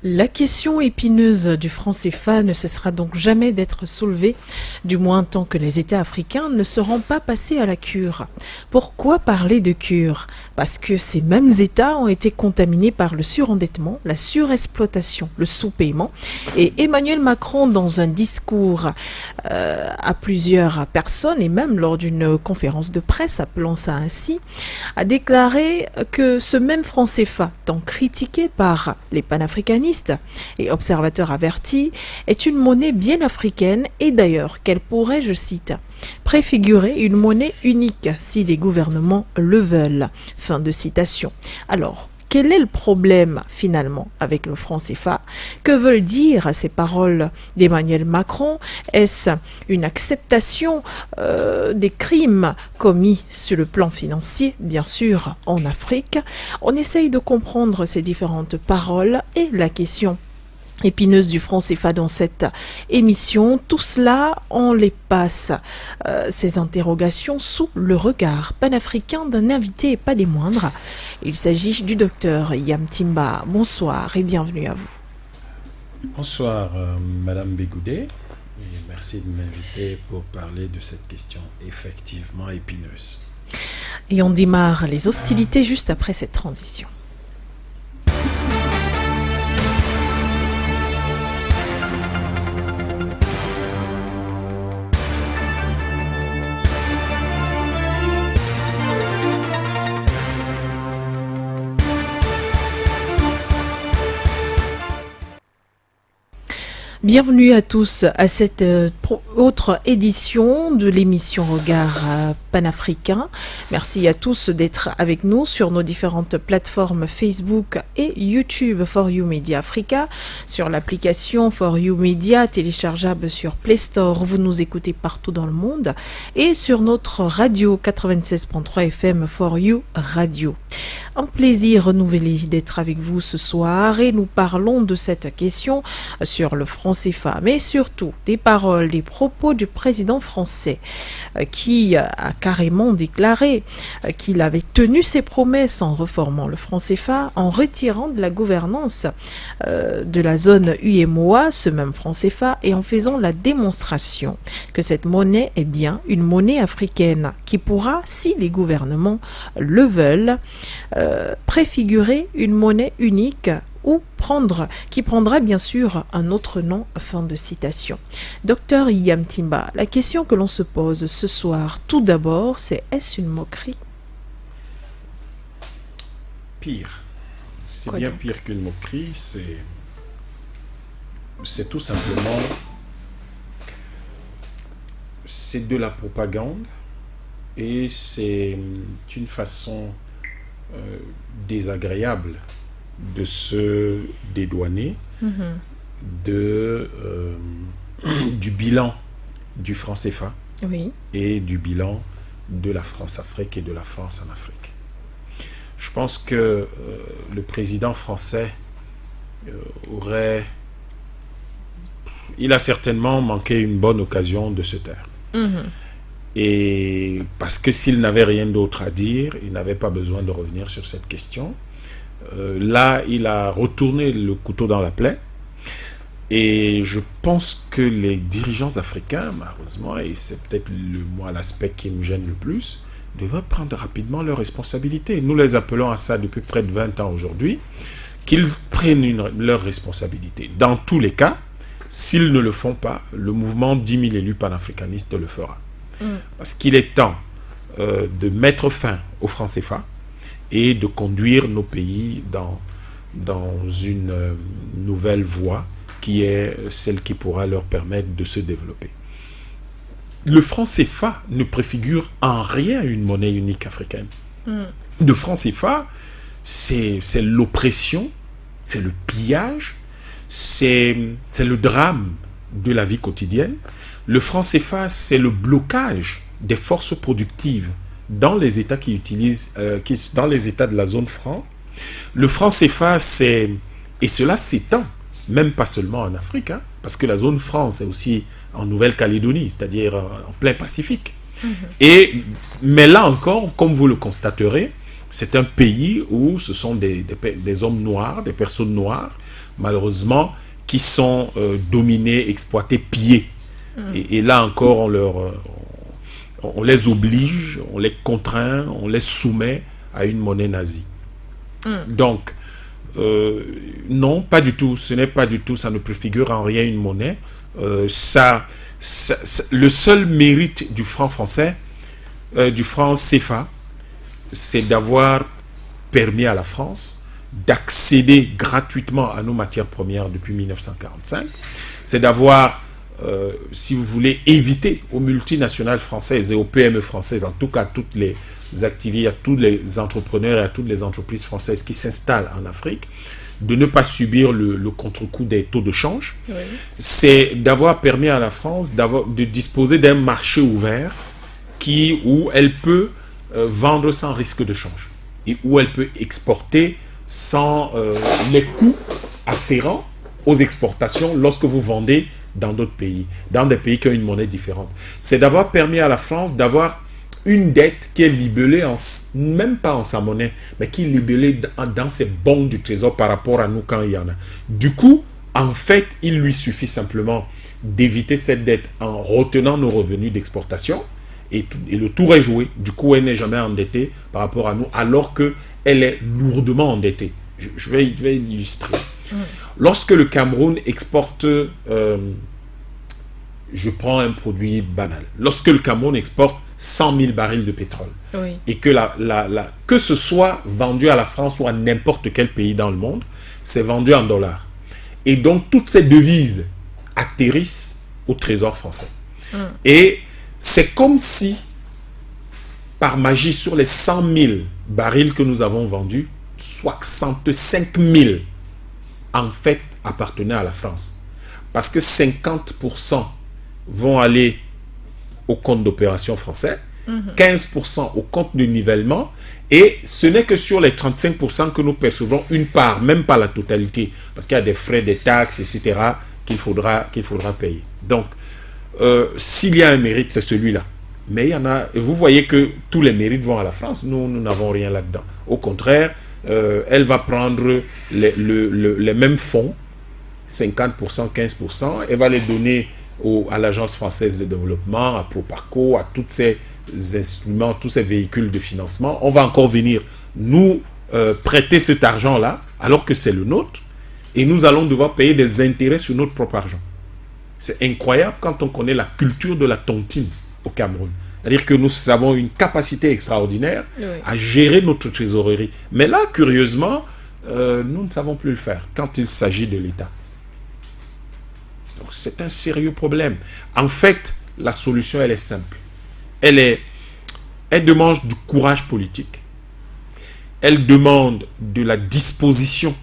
La question épineuse du franc CFA ne cessera donc jamais d'être soulevée, du moins tant que les États africains ne seront pas passés à la cure. Pourquoi parler de cure? Parce que ces mêmes États ont été contaminés par le surendettement, la surexploitation, le sous-paiement. Et Emmanuel Macron, dans un discours à plusieurs personnes, et même lors d'une conférence de presse, appelons ça ainsi, a déclaré que ce même franc CFA, tant critiqué par les panafricanistes et observateurs avertis, est une monnaie bien africaine et d'ailleurs qu'elle pourrait, je cite, préfigurer une monnaie unique si les gouvernements le veulent. Fin de citation. Alors, quel est le problème finalement avec le franc CFA? Que veulent dire ces paroles d'Emmanuel Macron? Est-ce une acceptation des crimes commis sur le plan financier, bien sûr, en Afrique? On essaye de comprendre ces différentes paroles et la question épineuse du franc CFA dans cette émission. Tout cela, on les passe, ces interrogations, sous le regard panafricain d'un invité et pas des moindres. Il s'agit du docteur Yamtimba. Bonsoir et bienvenue à vous. Bonsoir Madame Bégoudé, et merci de m'inviter pour parler de cette question effectivement épineuse. Et on démarre les hostilités juste après cette transition. Bienvenue à tous à cette autre édition de l'émission Regard panafricain. Merci à tous d'être avec nous sur nos différentes plateformes Facebook et YouTube For You Media Africa, sur l'application For You Media téléchargeable sur Play Store, vous nous écoutez partout dans le monde, et sur notre radio 96.3 FM For You Radio. Un plaisir renouvelé d'être avec vous ce soir et nous parlons de cette question sur le franc CFA, mais surtout des paroles, des propos du président français qui a carrément déclaré qu'il avait tenu ses promesses en reformant le franc CFA, en retirant de la gouvernance de la zone UEMOA, ce même franc CFA, et en faisant la démonstration que cette monnaie est bien une monnaie africaine qui pourra, si les gouvernements le veulent, préfigurer une monnaie unique ou qui prendra bien sûr un autre nom. Fin de citation. Docteur Yamtimba, la question que l'on se pose ce soir, tout d'abord, c'est: est-ce une moquerie? Pire. C'est Quoi bien donc? pire qu'une moquerie, c'est tout simplement, c'est de la propagande et c'est une façon désagréable de se dédouaner du bilan du franc CFA Oui. et du bilan de la France-Afrique et de la France en Afrique. Je pense que le président français il a certainement manqué une bonne occasion de se taire. Et parce que s'il n'avait rien d'autre à dire, il n'avait pas besoin de revenir sur cette question. Là, il a retourné le couteau dans la plaie. Et je pense que les dirigeants africains, malheureusement, et c'est peut-être l'aspect qui me gêne le plus, devraient prendre rapidement leurs responsabilités. Nous les appelons à ça depuis près de 20 ans aujourd'hui, qu'ils prennent leurs responsabilités. Dans tous les cas, s'ils ne le font pas, le mouvement 10 000 élus panafricanistes le fera. Parce qu'il est temps de mettre fin au franc CFA et de conduire nos pays dans une nouvelle voie qui est celle qui pourra leur permettre de se développer. Le franc CFA ne préfigure en rien une monnaie unique africaine. Le franc CFA, c'est l'oppression, c'est le pillage, c'est le drame de la vie quotidienne. Le franc CFA, c'est le blocage des forces productives dans les États dans les États de la zone franc. Le franc CFA, et cela s'étend, même pas seulement en Afrique, parce que la zone franc, c'est aussi en Nouvelle-Calédonie, c'est-à-dire en plein Pacifique. Mais là encore, comme vous le constaterez, c'est un pays où ce sont des hommes noirs, des personnes noires, malheureusement, qui sont dominés, exploités, pillés. Et là encore, on les oblige, on les contraint, on les soumet à une monnaie nazie. Donc, non, pas du tout. Ce n'est pas du tout, ça ne préfigure en rien une monnaie. Le seul mérite du franc français, du franc CFA, c'est d'avoir permis à la France d'accéder gratuitement à nos matières premières depuis 1945. C'est d'avoir, si vous voulez, éviter aux multinationales françaises et aux PME françaises, en tout cas toutes les activités, à tous les entrepreneurs et à toutes les entreprises françaises qui s'installent en Afrique, de ne pas subir le contre-coup des taux de change. Oui. C'est d'avoir permis à la France de disposer d'un marché ouvert où elle peut vendre sans risque de change et où elle peut exporter sans les coûts afférents aux exportations lorsque vous vendez dans d'autres pays, dans des pays qui ont une monnaie différente. C'est d'avoir permis à la France d'avoir une dette qui est libellée, même pas en sa monnaie, mais qui est libellée dans ses bons du trésor par rapport à nous quand il y en a. Du coup, en fait, il lui suffit simplement d'éviter cette dette en retenant nos revenus d'exportation et le tour est joué. Du coup, elle n'est jamais endettée par rapport à nous, alors qu'elle est lourdement endettée. Je vais illustrer. Lorsque le Cameroun exporte, je prends un produit banal, lorsque le Cameroun exporte 100 000 barils de pétrole, oui, et que, que ce soit vendu à la France ou à n'importe quel pays dans le monde, c'est vendu en dollars. Et donc, toutes ces devises atterrissent au trésor français. Et c'est comme si, par magie, sur les 100 000 barils que nous avons vendus, 65 000, en fait, appartenaient à la France. Parce que 50% vont aller au compte d'opération français, 15% au compte de nivellement, et ce n'est que sur les 35% que nous percevons une part, même pas la totalité, parce qu'il y a des frais, des taxes, etc., qu'il faudra payer. Donc, s'il y a un mérite, c'est celui-là. Mais il y en a, vous voyez que tous les mérites vont à la France, nous n'avons rien là-dedans. Au contraire, elle va prendre les mêmes fonds, 50%, 15%, elle va les donner à l'Agence française de développement, à Proparco, à tous ces instruments, tous ces véhicules de financement. On va encore venir nous prêter cet argent-là, alors que c'est le nôtre, et nous allons devoir payer des intérêts sur notre propre argent. C'est incroyable quand on connaît la culture de la tontine au Cameroun. C'est-à-dire que nous avons une capacité extraordinaire, oui, à gérer notre trésorerie. Mais là, curieusement, nous ne savons plus le faire quand il s'agit de l'État. C'est un sérieux problème. En fait, la solution, elle est simple. Elle demande du courage politique. Elle demande de la disposition,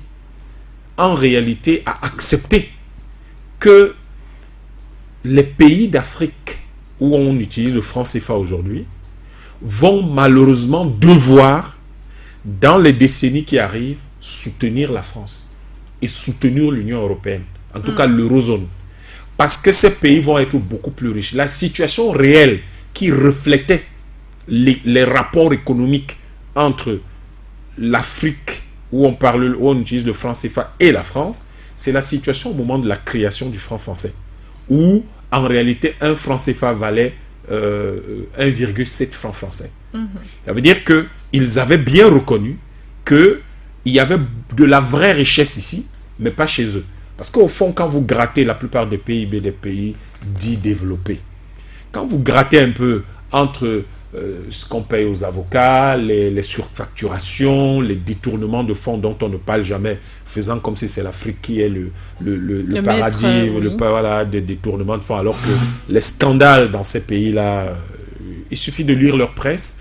en réalité, à accepter que les pays d'Afrique où on utilise le franc CFA aujourd'hui vont malheureusement devoir, dans les décennies qui arrivent, soutenir la France et soutenir l'Union européenne, en tout cas l'eurozone. Parce que ces pays vont être beaucoup plus riches. La situation réelle qui reflétait les rapports économiques entre l'Afrique, où on utilise le franc CFA, et la France, c'est la situation au moment de la création du franc français, où en réalité un franc CFA valait 1,7 francs français. Ça veut dire qu'ils avaient bien reconnu qu'il y avait de la vraie richesse ici, mais pas chez eux. Parce qu'au fond, quand vous grattez la plupart des PIB des pays dits développés, quand vous grattez un peu entre ce qu'on paye aux avocats, les surfacturations, les détournements de fonds dont on ne parle jamais, faisant comme si c'est l'Afrique qui est le paradis, maître, voilà, des détournements de fonds, alors que les scandales dans ces pays-là, il suffit de lire leur presse.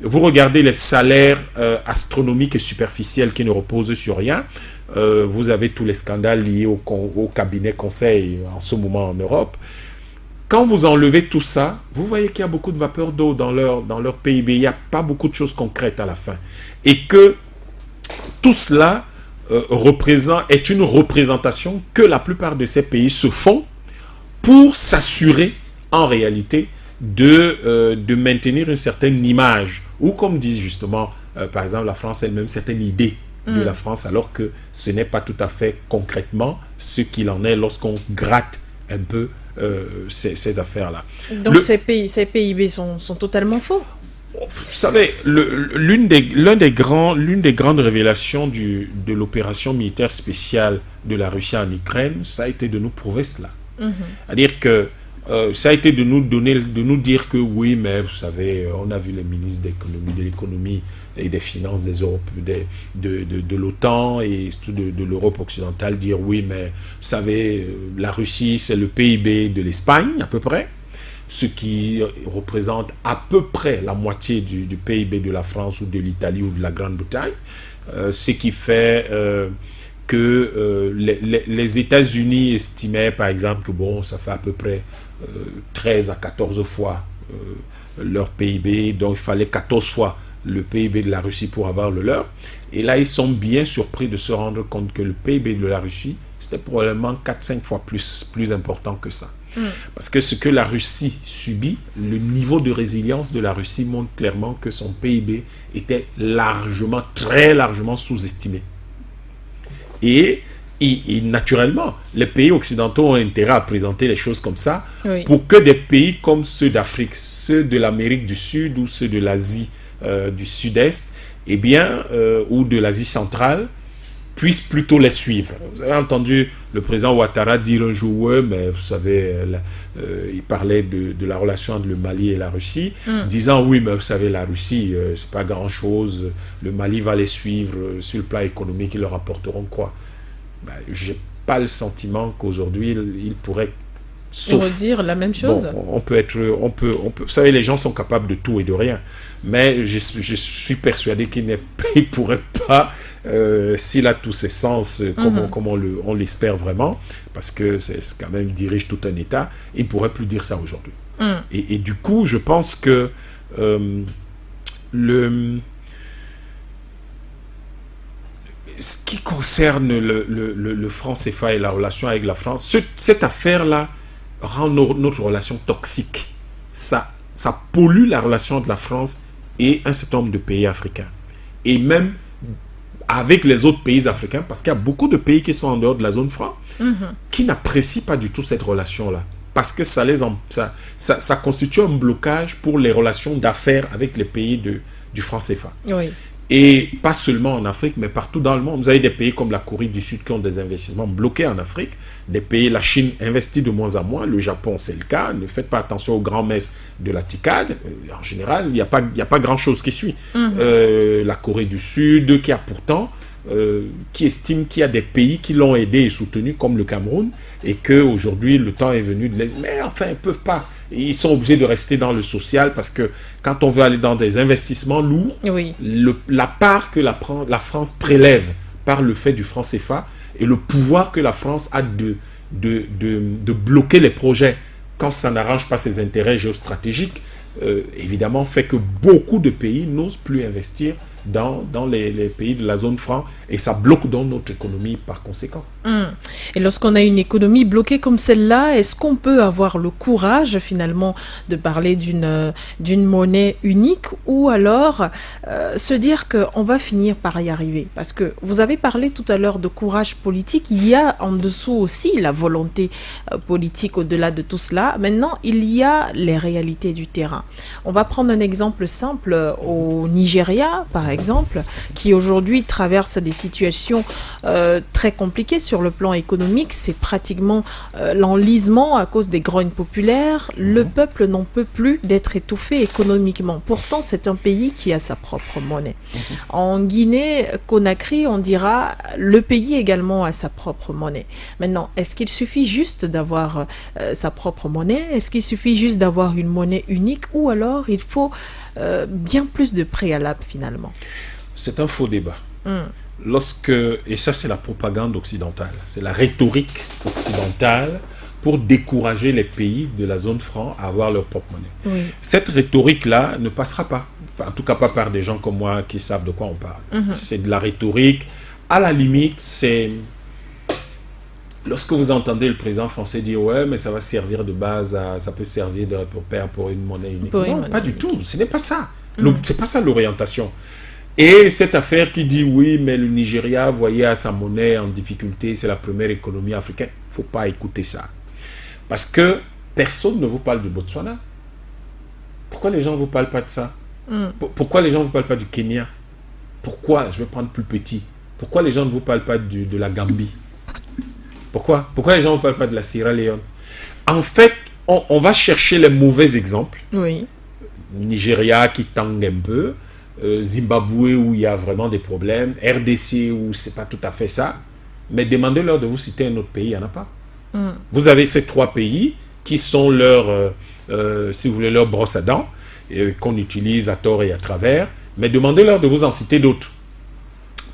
Vous regardez les salaires astronomiques et superficiels qui ne reposent sur rien. Vous avez tous les scandales liés au cabinet conseil en ce moment en Europe. Quand vous enlevez tout ça, vous voyez qu'il y a beaucoup de vapeur d'eau dans leur PIB. Il n'y a pas beaucoup de choses concrètes à la fin. Et que tout cela est une représentation que la plupart de ces pays se font pour s'assurer, en réalité, de maintenir une certaine image. Ou comme disent justement, par exemple, la France elle-même, certaines idées de la France, alors que ce n'est pas tout à fait concrètement ce qu'il en est lorsqu'on gratte un peu cette affaire-là. Donc ces PIB sont totalement faux. Vous savez, l'une des grandes révélations de l'opération militaire spéciale de la Russie en Ukraine, ça a été de nous prouver cela. C'est-à-dire que ça a été de nous dire que oui, mais vous savez, on a vu les ministres de l'économie et des finances de l'OTAN et de l'Europe occidentale dire oui, mais vous savez, la Russie, c'est le PIB de l'Espagne à peu près, ce qui représente à peu près la moitié du PIB de la France ou de l'Italie ou de la Grande-Bretagne, ce qui fait que les États-Unis estimaient par exemple que bon, ça fait à peu près 13 à 14 fois leur PIB, donc il fallait 14 fois le PIB de la Russie pour avoir le leur. Et là, ils sont bien surpris de se rendre compte que le PIB de la Russie, c'était probablement 4-5 fois plus important que ça. Parce que ce que la Russie subit, le niveau de résilience de la Russie montre clairement que son PIB était très largement sous-estimé. Et naturellement, les pays occidentaux ont intérêt à présenter les choses comme ça pour que des pays comme ceux d'Afrique, ceux de l'Amérique du Sud ou ceux de l'Asie du Sud-Est, eh bien, ou de l'Asie centrale, puissent plutôt les suivre. Vous avez entendu le président Ouattara dire un jour, ouais, mais vous savez, il parlait de la relation entre le Mali et la Russie, disant, oui, mais vous savez, la Russie, c'est pas grand-chose, le Mali va les suivre sur le plan économique, ils leur apporteront quoi? J'ai pas le sentiment qu'aujourd'hui, il pourrait... dire la même chose. Bon, vous savez, les gens sont capables de tout et de rien, mais je suis persuadé qu'il ne pourrait pas, s'il a tous ses sens, comme on l'espère vraiment, parce que c'est quand même, il dirige tout un État, il ne pourrait plus dire ça aujourd'hui. Et du coup, je pense que ce qui concerne le franc CFA et la relation avec la France, cette affaire-là rend notre relation toxique. Ça pollue la relation de la France et un certain nombre de pays africains. Et même avec les autres pays africains, parce qu'il y a beaucoup de pays qui sont en dehors de la zone franc, qui n'apprécient pas du tout cette relation-là. Parce que ça constitue un blocage pour les relations d'affaires avec les pays du franc CFA. Oui. Et pas seulement en Afrique, mais partout dans le monde. Vous avez des pays comme la Corée du Sud qui ont des investissements bloqués en Afrique. Des pays, la Chine investit de moins en moins. Le Japon, c'est le cas. Ne faites pas attention aux grands-messes de la TICAD. En général, il n'y a pas grand-chose qui suit. La Corée du Sud, qui a pourtant... qui estime qu'il y a des pays qui l'ont aidé et soutenu, comme le Cameroun, et qu'aujourd'hui, le temps est venu de les... Mais enfin, ils ne peuvent pas. Ils sont obligés de rester dans le social parce que quand on veut aller dans des investissements lourds, la part que la France prélève par le fait du franc CFA et le pouvoir que la France a de bloquer les projets quand ça n'arrange pas ses intérêts géostratégiques, évidemment, fait que beaucoup de pays n'osent plus investir dans les pays de la zone franc et ça bloque donc notre économie par conséquent. Et lorsqu'on a une économie bloquée comme celle-là, est-ce qu'on peut avoir le courage finalement de parler d'une monnaie unique ou alors se dire qu'on va finir par y arriver? Parce que vous avez parlé tout à l'heure de courage politique, il y a en dessous aussi la volonté politique au-delà de tout cela. Maintenant, il y a les réalités du terrain. On va prendre un exemple simple au Nigeria, par exemple, qui aujourd'hui traverse des situations très compliquées sur le plan économique. C'est pratiquement l'enlisement à cause des grognes populaires. Le peuple n'en peut plus d'être étouffé économiquement. Pourtant, c'est un pays qui a sa propre monnaie. En Guinée-Conakry, on dira le pays également a sa propre monnaie. Maintenant, est-ce qu'il suffit juste d'avoir sa propre monnaie? Est-ce qu'il suffit juste d'avoir une monnaie unique ou alors il faut bien plus de préalables finalement? C'est un faux débat. Et ça c'est la propagande occidentale, c'est la rhétorique occidentale pour décourager les pays de la zone franc à avoir leur propre monnaie. Cette rhétorique-là ne passera pas, en tout cas pas par des gens comme moi qui savent de quoi on parle. C'est de la rhétorique, à la limite, c'est... Lorsque vous entendez le président français dire « Ouais, mais ça va servir de base, ça peut servir de repère pour une monnaie unique. » Non, pas du tout, ce n'est pas ça. C'est pas ça l'orientation. Et cette affaire qui dit oui, mais le Nigeria, voyez, à sa monnaie en difficulté, c'est la première économie africaine. Il ne faut pas écouter ça. Parce que personne ne vous parle du Botswana. Pourquoi les gens ne vous parlent pas de ça? Pourquoi les gens ne vous parlent pas du Kenya? Pourquoi, je vais prendre plus petit, pourquoi les gens ne vous parlent pas de la Gambie? Pourquoi les gens ne vous parlent pas de la Sierra Leone? En fait, on va chercher les mauvais exemples. Oui. Nigeria qui tangue un peu, Zimbabwe où il y a vraiment des problèmes, RDC où c'est pas tout à fait ça. Mais demandez-leur de vous citer un autre pays, il n'y en a pas. Vous avez ces 3 pays qui sont leur, si vous voulez, leur brosse à dents, qu'on utilise à tort et à travers, mais demandez-leur de vous en citer d'autres.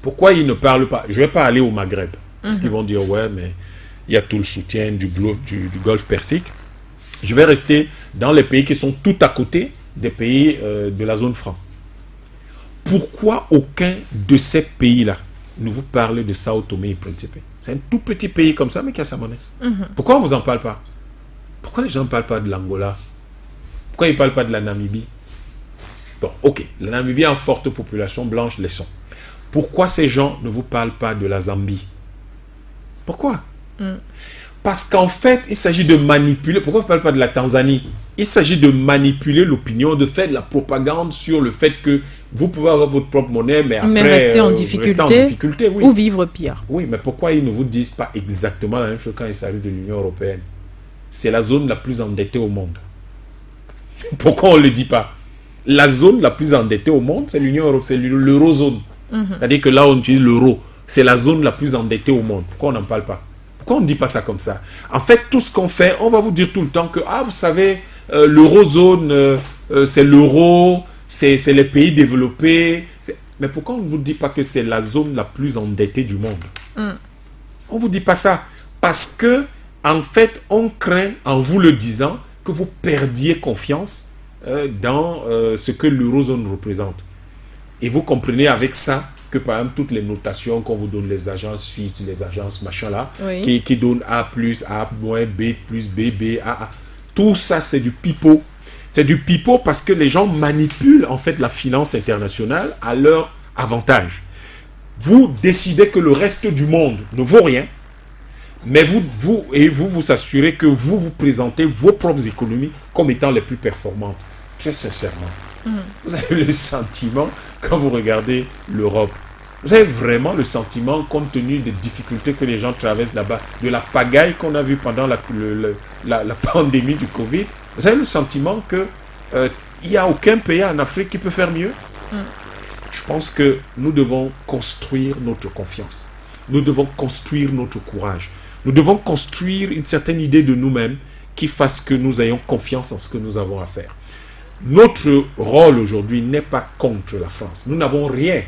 Pourquoi ils ne parlent pas? Je ne vais pas aller au Maghreb, parce qu'ils vont dire, ouais, mais il y a tout le soutien du Golfe Persique. Je vais rester dans les pays qui sont tout à côté des pays de la zone franc. Pourquoi aucun de ces pays-là ne vous parle de Sao Tomé et Principe? C'est un tout petit pays comme ça, mais qui a sa monnaie. Pourquoi on ne vous en parle pas? Pourquoi les gens ne parlent pas de l'Angola? Pourquoi ils ne parlent pas de la Namibie? Bon, ok, la Namibie a une forte population blanche, laissons. Pourquoi ces gens ne vous parlent pas de la Zambie? Pourquoi? Parce qu'en fait, il s'agit de manipuler. Pourquoi on ne parle pas de la Tanzanie? Il s'agit de manipuler l'opinion, de faire de la propagande sur le fait que vous pouvez avoir votre propre monnaie, mais après rester en difficulté, oui. Ou vivre pire. Oui, mais pourquoi ils ne vous disent pas exactement la même chose quand il s'agit de l'Union européenne? C'est la zone la plus endettée au monde. Pourquoi on ne le dit pas? La zone la plus endettée au monde, c'est l'Union européenne, c'est l'eurozone. C'est-à-dire que là, on utilise l'euro. C'est la zone la plus endettée au monde. Pourquoi on n'en parle pas? Pourquoi on ne dit pas ça comme ça? En fait, tout ce qu'on fait, on va vous dire tout le temps que, vous savez, l'eurozone, c'est l'euro, c'est les pays développés. Mais pourquoi on ne vous dit pas que c'est la zone la plus endettée du monde? On ne vous dit pas ça. Parce que, en fait, on craint, en vous le disant, que vous perdiez confiance dans ce que l'eurozone représente. Et vous comprenez avec ça que, par exemple, toutes les notations qu'on vous donne, les agences Fitch, les agences machin là, oui, qui donnent A+, A-, B+, B, A, tout ça, c'est du pipeau. C'est du pipeau parce que les gens manipulent, en fait, la finance internationale à leur avantage. Vous décidez que le reste du monde ne vaut rien, mais vous assurez que vous présentez vos propres économies comme étant les plus performantes. Très sincèrement, vous avez le sentiment, quand vous regardez l'Europe, vous avez vraiment le sentiment, compte tenu des difficultés que les gens traversent là-bas, de la pagaille qu'on a vue pendant la pandémie du Covid, vous avez le sentiment qu'il n'y a aucun pays en Afrique qui peut faire mieux. Je pense que nous devons construire notre confiance. Nous devons construire notre courage. Nous devons construire une certaine idée de nous-mêmes qui fasse que nous ayons confiance en ce que nous avons à faire. Notre rôle aujourd'hui n'est pas contre la France. Nous n'avons rien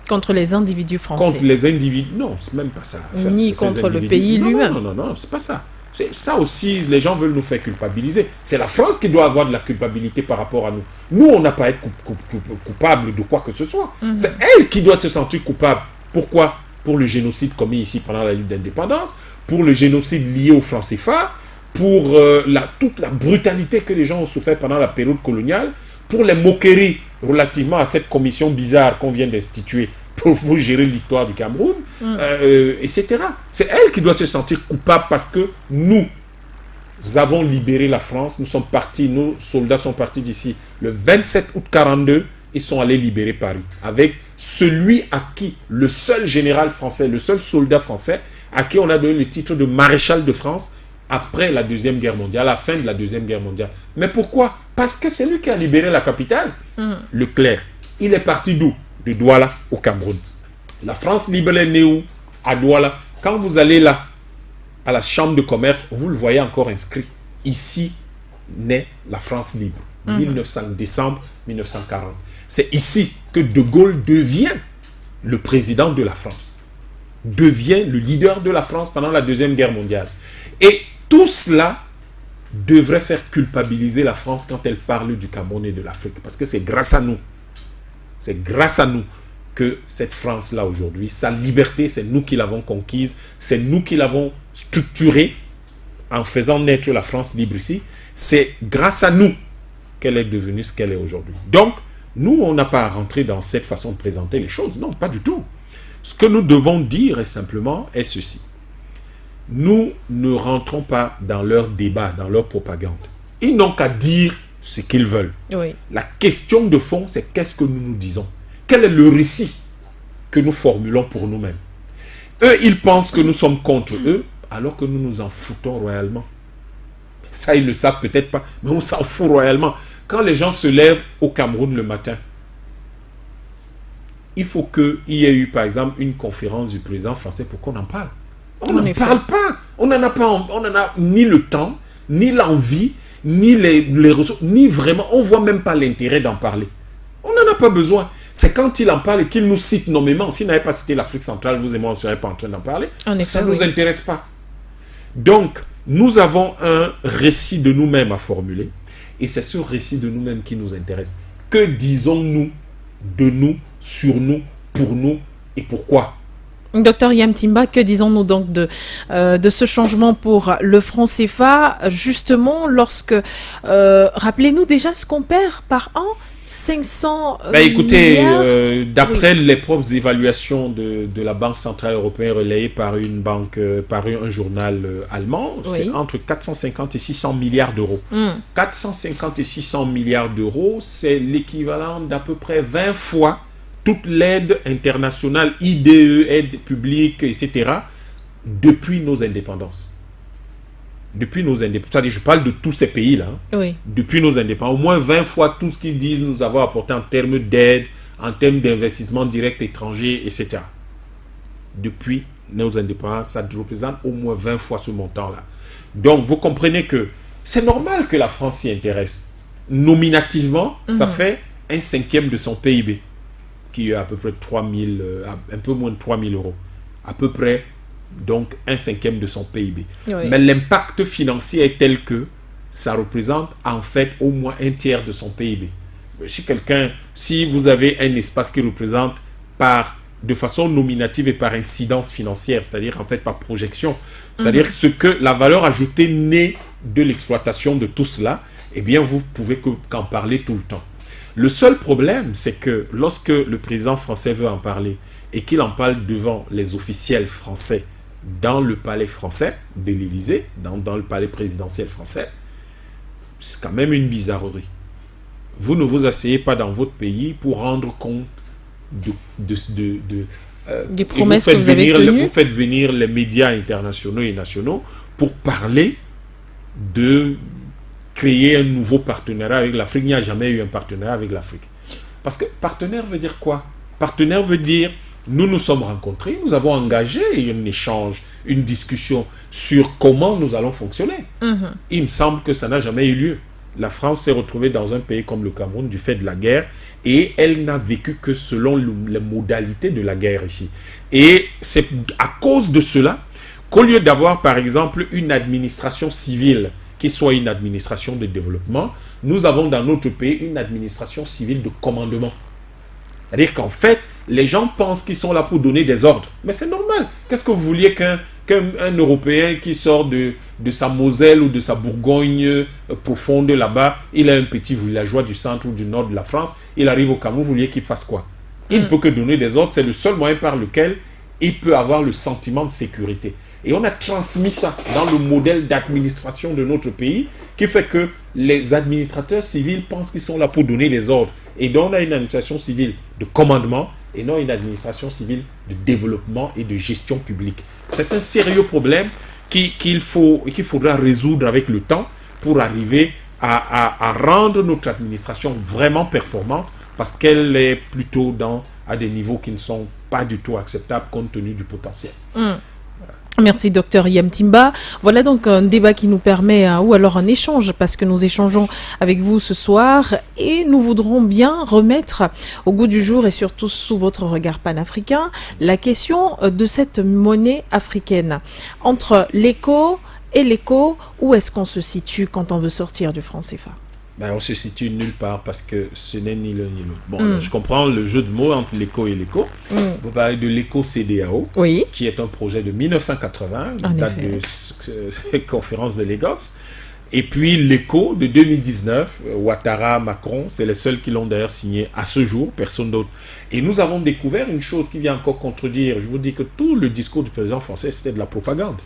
contre les individus français. Contre les individus, non, c'est même pas ça. Ni contre le pays lui-même. Non, c'est pas ça. Ça aussi, les gens veulent nous faire culpabiliser. C'est la France qui doit avoir de la culpabilité par rapport à nous. Nous, on n'a pas à être coupable de quoi que ce soit. C'est elle qui doit se sentir coupable. Pourquoi? Pour le génocide commis ici pendant la lutte d'indépendance, pour le génocide lié au franc CFA, pour toute la brutalité que les gens ont souffert pendant la période coloniale, pour les moqueries relativement à cette commission bizarre qu'on vient d'instituer pour gérer l'histoire du Cameroun, etc. C'est elle qui doit se sentir coupable parce que nous avons libéré la France, nous sommes partis, nos soldats sont partis d'ici le 27 août 1942, ils sont allés libérer Paris, avec celui à qui, le seul général français, le seul soldat français, à qui on a donné le titre de maréchal de France, après la Deuxième Guerre mondiale, à la fin de la Deuxième Guerre mondiale. Mais pourquoi? Parce que c'est lui qui a libéré la capitale. Leclerc, il est parti d'où? De Douala, au Cameroun. La France libre est née où? À Douala. Quand vous allez là, à la chambre de commerce, vous le voyez encore inscrit. Ici naît la France libre. 1900, décembre 1940. C'est ici que De Gaulle devient le président de la France. Devient le leader de la France pendant la Deuxième Guerre mondiale. Et tout cela devrait faire culpabiliser la France quand elle parle du Cameroun et de l'Afrique. Parce que c'est grâce à nous. C'est grâce à nous que cette France-là aujourd'hui, sa liberté, c'est nous qui l'avons conquise. C'est nous qui l'avons structurée en faisant naître la France libre ici. C'est grâce à nous qu'elle est devenue ce qu'elle est aujourd'hui. Donc, Nous, on n'a pas à rentrer dans cette façon de présenter les choses. Non, pas du tout. Ce que nous devons dire est ceci. Nous ne rentrons pas dans leur débat, dans leur propagande. Ils n'ont qu'à dire ce qu'ils veulent. Oui. La question de fond, c'est qu'est-ce que nous nous disons? Quel est le récit que nous formulons pour nous-mêmes? Eux, ils pensent que nous sommes contre eux, alors que nous nous en foutons royalement. Ça, ils ne le savent peut-être pas, mais on s'en fout royalement. Quand les gens se lèvent au Cameroun le matin, il faut qu'il y ait eu, par exemple, une conférence du président français pour qu'on en parle. On n'en parle pas. On n'en a ni le temps, ni l'envie, ni les ressources, ni vraiment, on ne voit même pas l'intérêt d'en parler. On n'en a pas besoin. C'est quand il en parle et qu'il nous cite nommément. S'il n'avait pas cité l'Afrique centrale, vous et moi, on ne serait pas en train d'en parler. Ça ne nous intéresse pas. Donc, nous avons un récit de nous-mêmes à formuler. Et c'est ce récit de nous-mêmes qui nous intéresse. Que disons-nous de nous, sur nous, pour nous et pourquoi? Docteur Yamtimba, que disons-nous donc de ce changement pour le franc CFA, justement, lorsque... rappelez-nous déjà ce qu'on perd par an, 500 écoutez, d'après les propres évaluations de la Banque Centrale Européenne relayées par un journal allemand, c'est entre 450 et 600 milliards d'euros. 450 et 600 milliards d'euros, c'est l'équivalent d'à peu près 20 fois toute l'aide internationale, IDE, aide publique, etc., depuis nos indépendances. Depuis nos indépendances. C'est-à-dire, je parle de tous ces pays-là. Oui. Depuis nos indépendances. Au moins 20 fois tout ce qu'ils disent nous avons apporté en termes d'aide, en termes d'investissement direct étranger, etc. Depuis nos indépendances, ça représente au moins 20 fois ce montant-là. Donc, vous comprenez que c'est normal que la France s'y intéresse. Nominativement, ça fait 1/5 de son PIB. Qui est à peu près 3000, un peu moins de 3000 euros. À peu près, donc, 1/5 de son PIB. Oui. Mais l'impact financier est tel que ça représente en fait au moins 1/3 de son PIB. Si vous avez un espace qui représente de façon nominative et par incidence financière, c'est-à-dire en fait par projection, c'est-à-dire la valeur ajoutée née de l'exploitation de tout cela, eh bien vous pouvez qu'en parler tout le temps. Le seul problème, c'est que lorsque le président français veut en parler et qu'il en parle devant les officiels français dans le palais français de l'Élysée, dans le palais présidentiel français, c'est quand même une bizarrerie. Vous ne vous asseyez pas dans votre pays pour rendre compte des promesses que vous avez tenues. Vous faites venir les médias internationaux et nationaux pour parler de créer un nouveau partenariat avec l'Afrique. Il n'y a jamais eu un partenariat avec l'Afrique. Parce que partenaire veut dire quoi? Partenaire veut dire, nous nous sommes rencontrés, nous avons engagé un échange, une discussion sur comment nous allons fonctionner. Il me semble que ça n'a jamais eu lieu. La France s'est retrouvée dans un pays comme le Cameroun du fait de la guerre et elle n'a vécu que selon les modalités de la guerre ici. Et c'est à cause de cela qu'au lieu d'avoir par exemple une administration civile qui soit une administration de développement, nous avons dans notre pays une administration civile de commandement. C'est-à-dire qu'en fait, les gens pensent qu'ils sont là pour donner des ordres. Mais c'est normal. Qu'est-ce que vous vouliez qu'un Européen qui sort de sa Moselle ou de sa Bourgogne profonde là-bas, il a un petit villageois du centre ou du nord de la France, il arrive au Cameroun, vous vouliez qu'il fasse quoi? Il ne peut que donner des ordres, c'est le seul moyen par lequel il peut avoir le sentiment de sécurité. Et on a transmis ça dans le modèle d'administration de notre pays qui fait que les administrateurs civils pensent qu'ils sont là pour donner des ordres. Et donc on a une administration civile de commandement et non une administration civile de développement et de gestion publique. C'est un sérieux problème qu'il faudra résoudre avec le temps pour arriver à rendre notre administration vraiment performante parce qu'elle est plutôt à des niveaux qui ne sont pas du tout acceptables compte tenu du potentiel. Merci docteur Yamtimba. Voilà donc un débat qui nous permet, ou alors un échange, parce que nous échangeons avec vous ce soir et nous voudrons bien remettre au goût du jour et surtout sous votre regard panafricain la question de cette monnaie africaine. Entre l'éco et l'éco, où est-ce qu'on se situe quand on veut sortir du franc CFA? On se situe nulle part parce que ce n'est ni l'un ni l'autre. Bon, je comprends le jeu de mots entre l'éco et l'éco. Vous parlez de l'éco-CEDEAO, qui est un projet de 1980, date de conférence de Lagos. Et puis l'écho de 2019, Ouattara, Macron, c'est les seuls qui l'ont d'ailleurs signé à ce jour, personne d'autre. Et nous avons découvert une chose qui vient encore contredire. Je vous dis que tout le discours du président français, c'était de la propagande.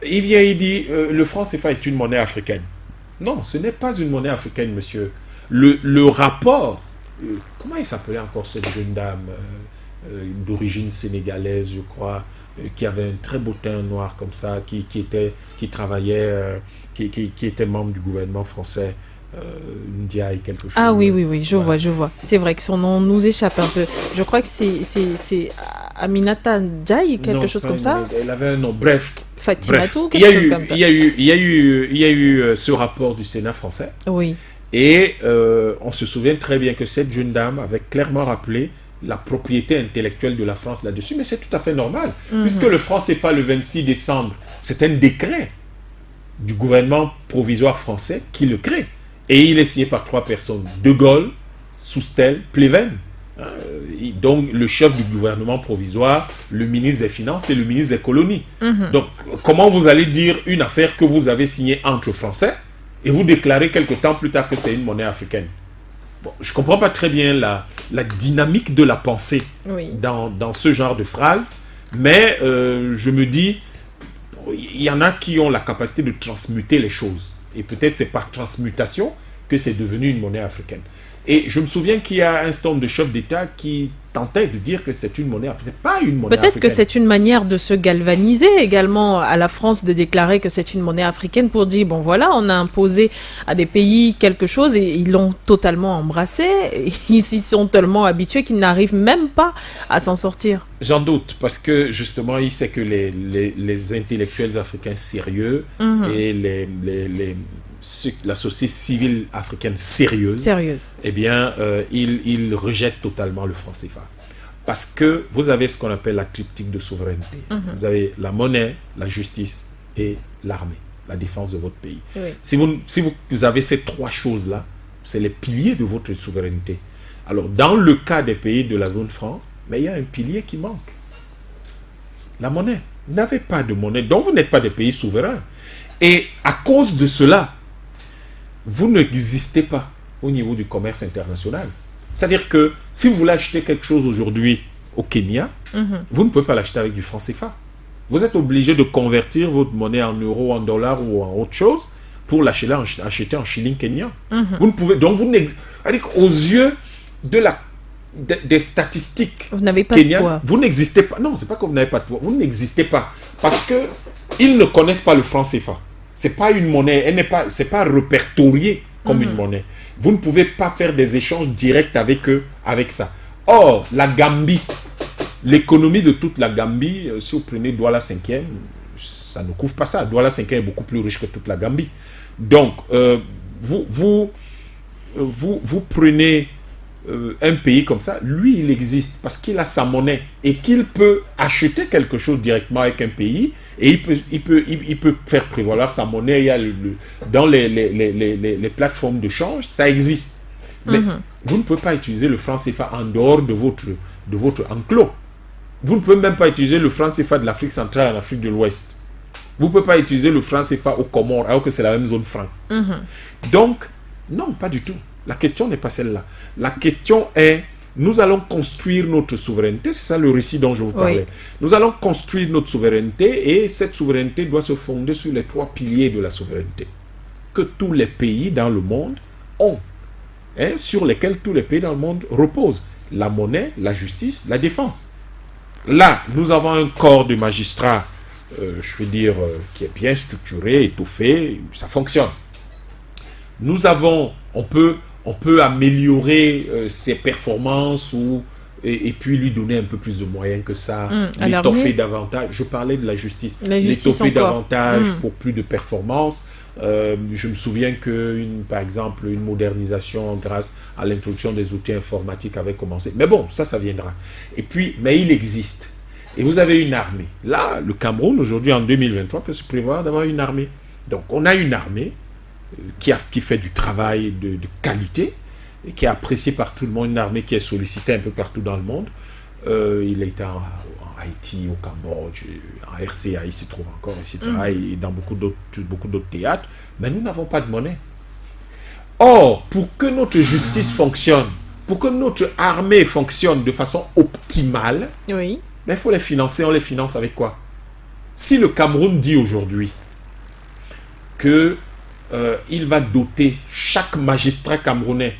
Il vient, il dit, le franc CFA est une monnaie africaine. Non, ce n'est pas une monnaie africaine, monsieur. Le rapport, comment il s'appelait encore cette jeune dame d'origine sénégalaise, je crois, qui avait un très beau teint noir comme ça, qui travaillait, qui était membre du gouvernement français, Ndiaye, quelque chose. Ah oui, je vois. C'est vrai que son nom nous échappe un peu. Je crois que c'est Aminata Ndiaye, quelque chose comme ça. Elle avait un nom, bref. Fatimatou, quelque chose comme ça. Il y a eu ce rapport du Sénat français. Oui. Et on se souvient très bien que cette jeune dame avait clairement rappelé la propriété intellectuelle de la France là-dessus, mais c'est tout à fait normal, puisque le franc CFA le 26 décembre, c'est un décret du gouvernement provisoire français qui le crée. Et il est signé par 3 personnes, De Gaulle, Soustelle, Pleven. Donc le chef du gouvernement provisoire, le ministre des Finances et le ministre des Colonies. Donc comment vous allez dire une affaire que vous avez signée entre Français et vous déclarez quelque temps plus tard que c'est une monnaie africaine? Bon, je ne comprends pas très bien la dynamique de la pensée dans ce genre de phrase, mais je me dis, il y en a qui ont la capacité de transmuter les choses. Et peut-être c'est par transmutation que c'est devenu une monnaie africaine. Et je me souviens qu'il y a un certain nombre de chefs d'État qui tentaient de dire que c'est une monnaie africaine. C'est pas une monnaie africaine. Peut-être que c'est une manière de se galvaniser également à la France, de déclarer que c'est une monnaie africaine pour dire, bon voilà, on a imposé à des pays quelque chose et ils l'ont totalement embrassé. Et ils s'y sont tellement habitués qu'ils n'arrivent même pas à s'en sortir. J'en doute, parce que justement, il sait que les intellectuels africains sérieux et la société civile africaine sérieuse, eh bien, ils rejettent totalement le franc CFA. Parce que vous avez ce qu'on appelle la triptyque de souveraineté. Vous avez la monnaie, la justice et l'armée, la défense de votre pays. Oui. Si vous avez ces 3 choses-là, c'est les piliers de votre souveraineté. Alors, dans le cas des pays de la zone franc, mais il y a un pilier qui manque. La monnaie. Vous n'avez pas de monnaie, donc vous n'êtes pas des pays souverains. Et à cause de cela, vous n'existez pas au niveau du commerce international. C'est-à-dire que si vous voulez acheter quelque chose aujourd'hui au Kenya, vous ne pouvez pas l'acheter avec du franc CFA. Vous êtes obligé de convertir votre monnaie en euros, en dollars ou en autre chose pour l'acheter en shilling kenyan. Vous ne pouvez, donc aux yeux des statistiques kenyanes, vous n'existez pas. Non, c'est pas que vous n'avez pas de poids. Vous n'existez pas parce que ils ne connaissent pas le franc CFA. C'est pas une monnaie, c'est pas répertorié comme une monnaie. Vous ne pouvez pas faire des échanges directs avec eux avec ça. Or, la Gambie, l'économie de toute la Gambie, si vous prenez Douala 5e, ça ne couvre pas ça. Douala 5e est beaucoup plus riche que toute la Gambie. Donc, vous prenez un pays comme ça, lui, il existe parce qu'il a sa monnaie et qu'il peut acheter quelque chose directement avec un pays et il peut faire prévaloir sa monnaie. Il y a dans les plateformes de change, ça existe. Mais vous ne pouvez pas utiliser le franc CFA en dehors de votre enclos. Vous ne pouvez même pas utiliser le franc CFA de l'Afrique centrale en Afrique de l'Ouest. Vous ne pouvez pas utiliser le franc CFA aux Comores alors que c'est la même zone franc. Donc, non, pas du tout. La question n'est pas celle-là. La question est, nous allons construire notre souveraineté. C'est ça le récit dont je vous parlais. Oui. Nous allons construire notre souveraineté et cette souveraineté doit se fonder sur les 3 piliers de la souveraineté que tous les pays dans le monde ont, sur lesquels tous les pays dans le monde reposent. La monnaie, la justice, la défense. Là, nous avons un corps de magistrats, je veux dire, qui est bien structuré, étoffé, ça fonctionne. On peut améliorer ses performances et puis lui donner un peu plus de moyens que ça, l'étoffer davantage. Je parlais de la justice. L'étoffer davantage pour plus de performances. Je me souviens que, par exemple, une modernisation grâce à l'introduction des outils informatiques avait commencé. Mais bon, ça viendra. Et puis, mais il existe. Et vous avez une armée. Là, le Cameroun, aujourd'hui, en 2023, peut se prévoir d'avoir une armée. Donc, on a une armée qui fait du travail de qualité et qui est appréciée par tout le monde, une armée qui est sollicitée un peu partout dans le monde. Il a été Haïti, au Cambodge, en RCA, il se trouve encore, etc. Et dans beaucoup d'autres théâtres. Mais nous n'avons pas de monnaie. Or, pour que notre justice fonctionne, pour que notre armée fonctionne de façon optimale, Oui. il faut les financer. On les finance avec quoi? Si le Cameroun dit aujourd'hui que il va doter chaque magistrat camerounais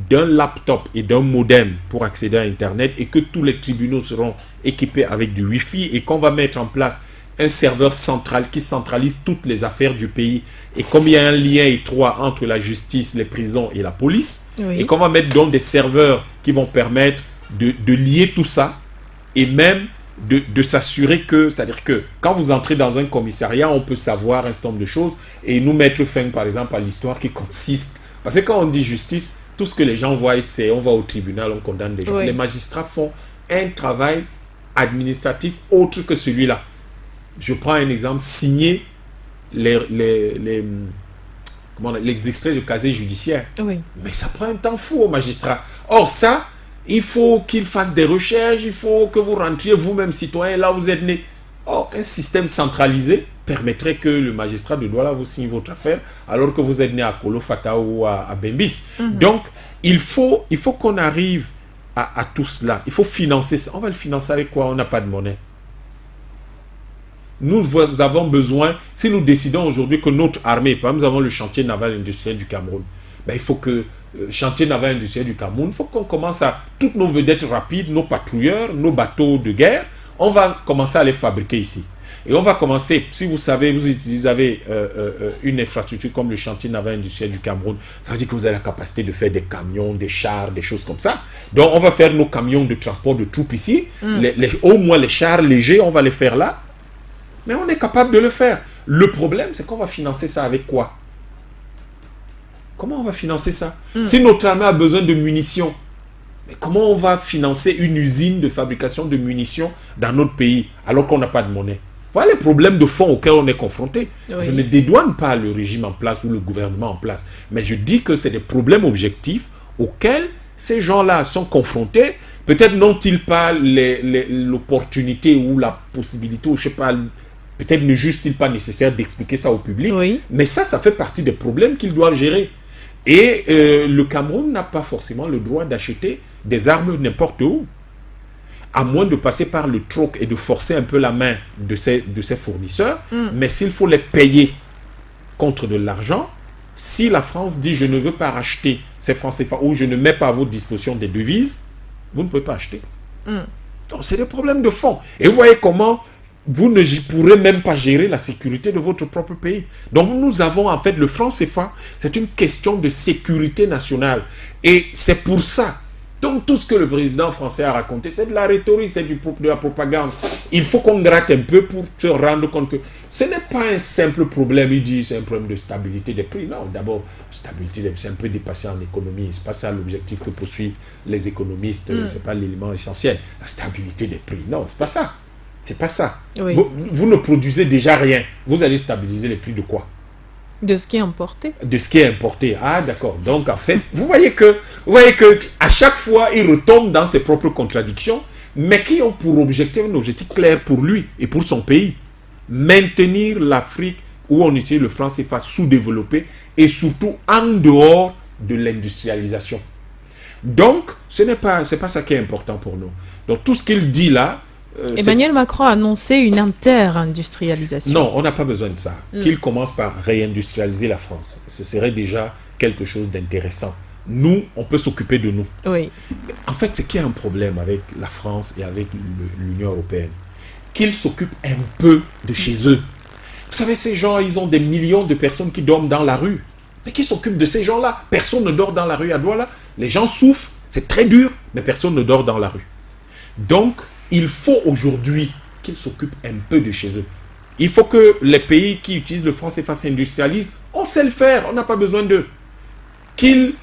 d'un laptop et d'un modem pour accéder à Internet et que tous les tribunaux seront équipés avec du Wi-Fi et qu'on va mettre en place un serveur central qui centralise toutes les affaires du pays et comme il y a un lien étroit entre la justice, les prisons et la police, Oui. et qu'on va mettre donc des serveurs qui vont permettre de lier tout ça et même de s'assurer que, c'est-à-dire que quand vous entrez dans un commissariat, on peut savoir un certain nombre de choses et nous mettre fin, par exemple, à l'histoire qui consiste. Parce que quand on dit justice, tout ce que les gens voient, c'est on va au tribunal, on condamne des gens. Oui. Les magistrats font un travail administratif autre que celui-là. Je prends un exemple, signer les extraits de casier judiciaire. Oui. Mais ça prend un temps fou aux magistrats. Or ça, il faut qu'ils fassent des recherches, il faut que vous rentriez vous-même citoyen, là vous êtes né. Or, un système centralisé permettrait que le magistrat de Douala vous signe votre affaire alors que vous êtes né à Kolofata ou à Bembis. Donc, il faut qu'on arrive à tout cela. Il faut financer ça. On va le financer avec quoi? On n'a pas de monnaie. Nous avons besoin, si nous décidons aujourd'hui que notre armée, par exemple, nous avons le chantier naval industriel du Cameroun, ben, il faut que chantier naval industriel du Cameroun, il faut qu'on commence à, toutes nos vedettes rapides, nos patrouilleurs, nos bateaux de guerre, on va commencer à les fabriquer ici. Et on va commencer, si vous savez, vous avez une infrastructure comme le chantier naval industriel du Cameroun, ça veut dire que vous avez la capacité de faire des camions, des chars, des choses comme ça. Donc on va faire nos camions de transport de troupes ici, au moins les chars légers, on va les faire là. Mais on est capable de le faire. Le problème, c'est qu'on va financer ça avec quoi? Comment on va financer ça? Si notre armée a besoin de munitions, mais comment on va financer une usine de fabrication de munitions dans notre pays alors qu'on n'a pas de monnaie? Voilà les problèmes de fond auxquels on est confronté. Oui. Je ne dédouane pas le régime en place ou le gouvernement en place, mais je dis que c'est des problèmes objectifs auxquels ces gens-là sont confrontés. Peut-être n'ont-ils pas l'opportunité ou la possibilité, ou je sais pas, peut-être ne juste-il pas nécessaire d'expliquer ça au public, Oui. mais ça fait partie des problèmes qu'ils doivent gérer. Et le Cameroun n'a pas forcément le droit d'acheter des armes n'importe où, à moins de passer par le troc et de forcer un peu la main de ses fournisseurs. Mais s'il faut les payer contre de l'argent, si la France dit « je ne veux pas racheter ces francs CFA » ou « je ne mets pas à votre disposition des devises », vous ne pouvez pas acheter. Donc c'est des problèmes de fond. Et vous voyez comment vous ne pourrez même pas gérer la sécurité de votre propre pays. Donc nous avons en fait le franc CFA, c'est une question de sécurité nationale. Et c'est pour ça. Donc tout ce que le président français a raconté, c'est de la rhétorique, c'est de la propagande. Il faut qu'on gratte un peu pour se rendre compte que ce n'est pas un simple problème. Il dit c'est un problème de stabilité des prix. Non, d'abord, stabilité des prix, c'est un peu dépassé en économie. Ce n'est pas ça l'objectif que poursuivent les économistes. Ce n'est pas l'élément essentiel. La stabilité des prix. Non, c'est pas ça. C'est pas ça. Oui. Vous ne produisez déjà rien. Vous allez stabiliser les prix de quoi? De ce qui est importé. De ce qui est importé. Ah, d'accord. Donc, en fait, vous voyez que à chaque fois, il retombe dans ses propres contradictions, mais qui ont pour objectif un objectif clair pour lui et pour son pays. Maintenir l'Afrique où on utilise le franc CFA sous-développé et surtout en dehors de l'industrialisation. Donc, c'est pas ça qui est important pour nous. Donc, tout ce qu'il dit là, Emmanuel Macron a annoncé une inter-industrialisation. Non, on n'a pas besoin de ça. Qu'il commence par réindustrialiser la France. Ce serait déjà quelque chose d'intéressant. Nous, on peut s'occuper de nous. Oui. En fait, c'est qu'il y a un problème avec la France et avec l'Union européenne. Qu'ils s'occupent un peu de chez eux. Vous savez, ces gens, ils ont des millions de personnes qui dorment dans la rue. Mais qui s'occupent de ces gens-là? Personne ne dort dans la rue à Douala. Les gens souffrent, c'est très dur, mais personne ne dort dans la rue. Donc, il faut aujourd'hui qu'ils s'occupent un peu de chez eux. Il faut que les pays qui utilisent le franc CFA s'industrialisent. On sait le faire, on n'a pas besoin d'eux. Qu'ils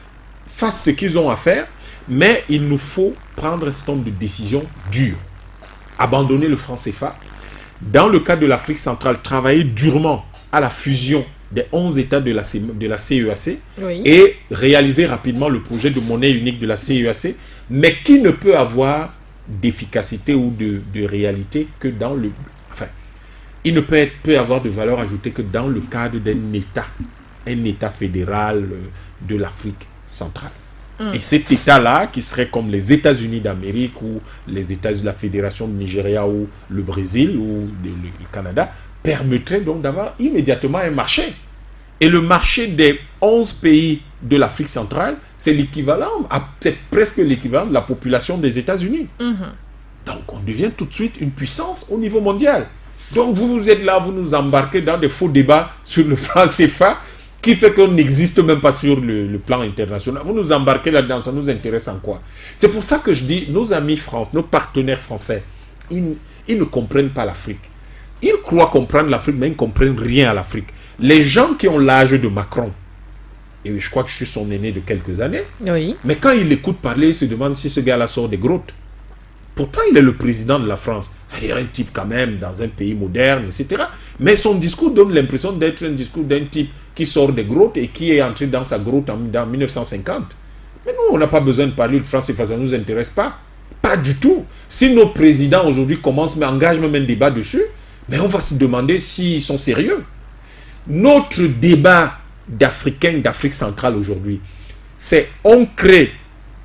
fassent ce qu'ils ont à faire, mais il nous faut prendre un certain nombre de décisions dures. Abandonner le franc CFA. Dans le cas de l'Afrique centrale, travailler durement à la fusion des 11 États de la CEAC Oui. et réaliser rapidement le projet de monnaie unique de la CEAC, mais qui ne peut avoir d'efficacité ou de réalité que dans le... Enfin, il ne peut avoir de valeur ajoutée que dans le cadre un État fédéral de l'Afrique centrale. Et cet État-là, qui serait comme les États-Unis d'Amérique ou les États de la Fédération de Nigeria ou le Brésil ou le Canada, permettrait donc d'avoir immédiatement un marché. Et le marché des 11 pays de l'Afrique centrale, c'est presque l'équivalent de la population des États-Unis. Donc on devient tout de suite une puissance au niveau mondial. Donc vous êtes là, vous nous embarquez dans des faux débats sur le franc CFA, qui fait qu'on n'existe même pas sur le plan international. Vous nous embarquez là-dedans, ça nous intéresse en quoi? C'est pour ça que je dis, nos amis France, nos partenaires français, ils ne comprennent pas l'Afrique. Ils croient comprendre l'Afrique, mais ils ne comprennent rien à l'Afrique. Les gens qui ont l'âge de Macron, et je crois que je suis son aîné de quelques années, Oui. mais quand ils l'écoutent parler, ils se demandent si ce gars-là sort des grottes. Pourtant, il est le président de la France. C'est-à-dire un type quand même dans un pays moderne, etc. Mais son discours donne l'impression d'être un discours d'un type qui sort des grottes et qui est entré dans sa grotte dans 1950. Mais nous, on n'a pas besoin de parler de France et ça ne nous intéresse pas. Pas du tout. Si nos présidents aujourd'hui commencent, mais engagent même un débat dessus, mais on va se demander s'ils sont sérieux. Notre débat d'Africains d'Afrique centrale aujourd'hui, c'est on crée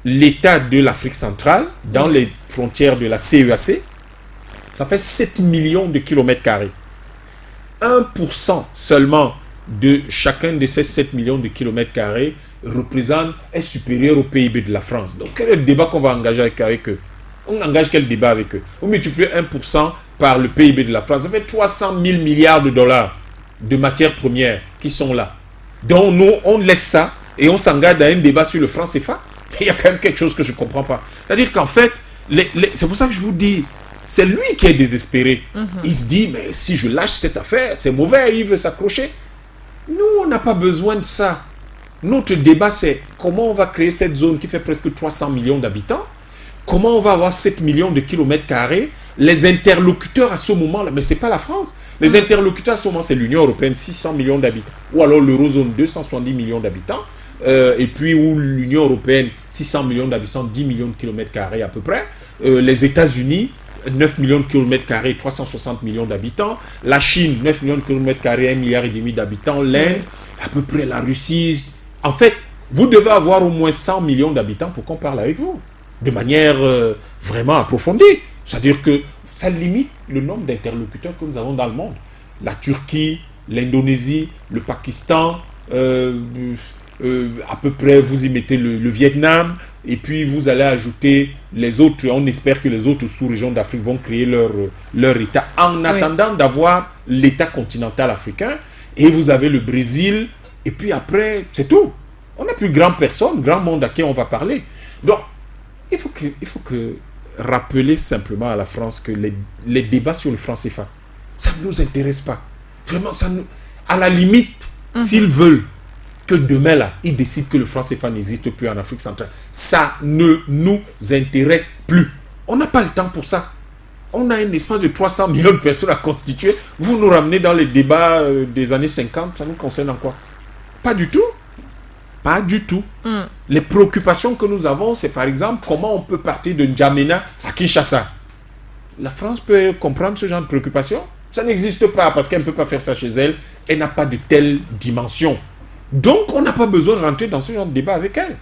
l'État de l'Afrique centrale dans les frontières de la CEAC. Ça fait 7 millions de kilomètres carrés. 1% seulement de chacun de ces 7 millions de kilomètres carrés est supérieur au PIB de la France. Donc quel est le débat qu'on va engager avec eux? On engage quel débat avec eux? On multiplie 1% par le PIB de la France. Ça fait 300 000 milliards de dollars de matières premières qui sont là. Donc nous, on laisse ça et on s'engage dans un débat sur le franc CFA. Il y a quand même quelque chose que je ne comprends pas. C'est-à-dire qu'en fait, c'est pour ça que je vous dis, c'est lui qui est désespéré. Il se dit, mais si je lâche cette affaire, c'est mauvais, il veut s'accrocher. Nous, on n'a pas besoin de ça. Notre débat, c'est comment on va créer cette zone qui fait presque 300 millions d'habitants. Comment on va avoir 7 millions de kilomètres carrés. Les interlocuteurs à ce moment-là, mais ce n'est pas la France. Les interlocuteurs à ce moment, c'est l'Union européenne, 600 millions d'habitants. Ou alors l'Eurozone, 270 millions d'habitants. Et puis où l'Union européenne, 600 millions d'habitants, 10 millions de kilomètres carrés à peu près. Les États-Unis, 9 millions de kilomètres carrés, 360 millions d'habitants. La Chine, 9 millions de kilomètres carrés, 1,5 milliard d'habitants. L'Inde, à peu près la Russie. En fait, vous devez avoir au moins 100 millions d'habitants pour qu'on parle avec vous. De manière vraiment approfondie. C'est-à-dire que ça limite le nombre d'interlocuteurs que nous avons dans le monde. La Turquie, l'Indonésie, le Pakistan, à peu près vous y mettez le Vietnam, et puis vous allez ajouter les autres. On espère que les autres sous-régions d'Afrique vont créer leur État en attendant d'avoir l'État continental africain. Et vous avez le Brésil, et puis après, c'est tout. On n'a plus grand personne, grand monde à qui on va parler. Donc, il faut que rappeler simplement à la France que les débats sur le franc CFA, ça ne nous intéresse pas. Vraiment, à la limite, s'ils veulent que demain, là, ils décident que le franc CFA n'existe plus en Afrique centrale, ça ne nous intéresse plus. On n'a pas le temps pour ça. On a un espace de 300 millions de personnes à constituer. Vous nous ramenez dans les débats des années 50, ça nous concerne en quoi? Pas du tout. Pas du tout. Les préoccupations que nous avons, c'est par exemple comment on peut partir de N'Djamena à Kinshasa. La France peut comprendre ce genre de préoccupation? Ça n'existe pas parce qu'elle ne peut pas faire ça chez elle. Elle n'a pas de telle dimension. Donc, on n'a pas besoin de rentrer dans ce genre de débat avec elle.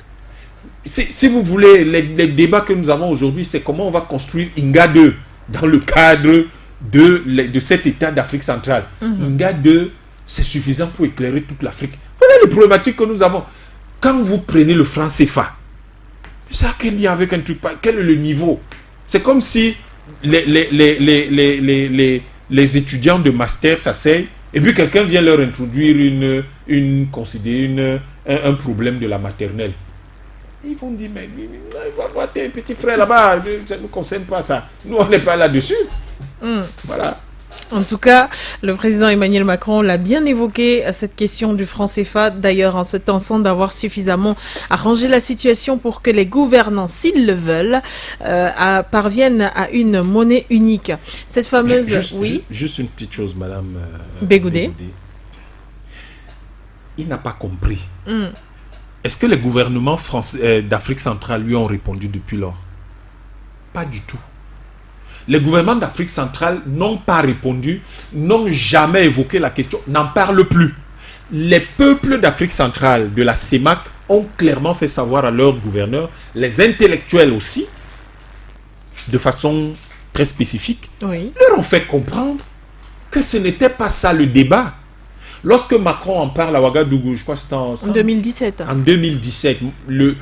Si vous voulez, les débats que nous avons aujourd'hui, c'est comment on va construire INGA 2 dans le cadre de cet État d'Afrique centrale. INGA 2, c'est suffisant pour éclairer toute l'Afrique. Voilà les problématiques que nous avons. Quand vous prenez le franc CFA, ça a quel lien avec un truc? Quel est le niveau? C'est comme si les étudiants de master s'asseyent et puis quelqu'un vient leur introduire un problème de la maternelle. Ils vont dire, mais va voir tes petits frères là-bas, ça ne nous concerne pas ça. Nous, on n'est pas là-dessus. Voilà. En tout cas, le président Emmanuel Macron l'a bien évoqué, cette question du franc CFA, d'ailleurs en se tentant d'avoir suffisamment arrangé la situation pour que les gouvernants, s'ils le veulent, parviennent à une monnaie unique. Cette fameuse... Juste une petite chose, madame Bégoudé. Il n'a pas compris. Est-ce que les gouvernements français d'Afrique centrale lui ont répondu depuis lors? Pas du tout. Les gouvernements d'Afrique centrale n'ont pas répondu, n'ont jamais évoqué la question, n'en parlent plus. Les peuples d'Afrique centrale, de la CEMAC, ont clairement fait savoir à leurs gouverneurs, les intellectuels aussi, de façon très spécifique, leur ont fait comprendre que ce n'était pas ça le débat. Lorsque Macron en parle à Ouagadougou, je crois que c'était en 2017. En 2017, le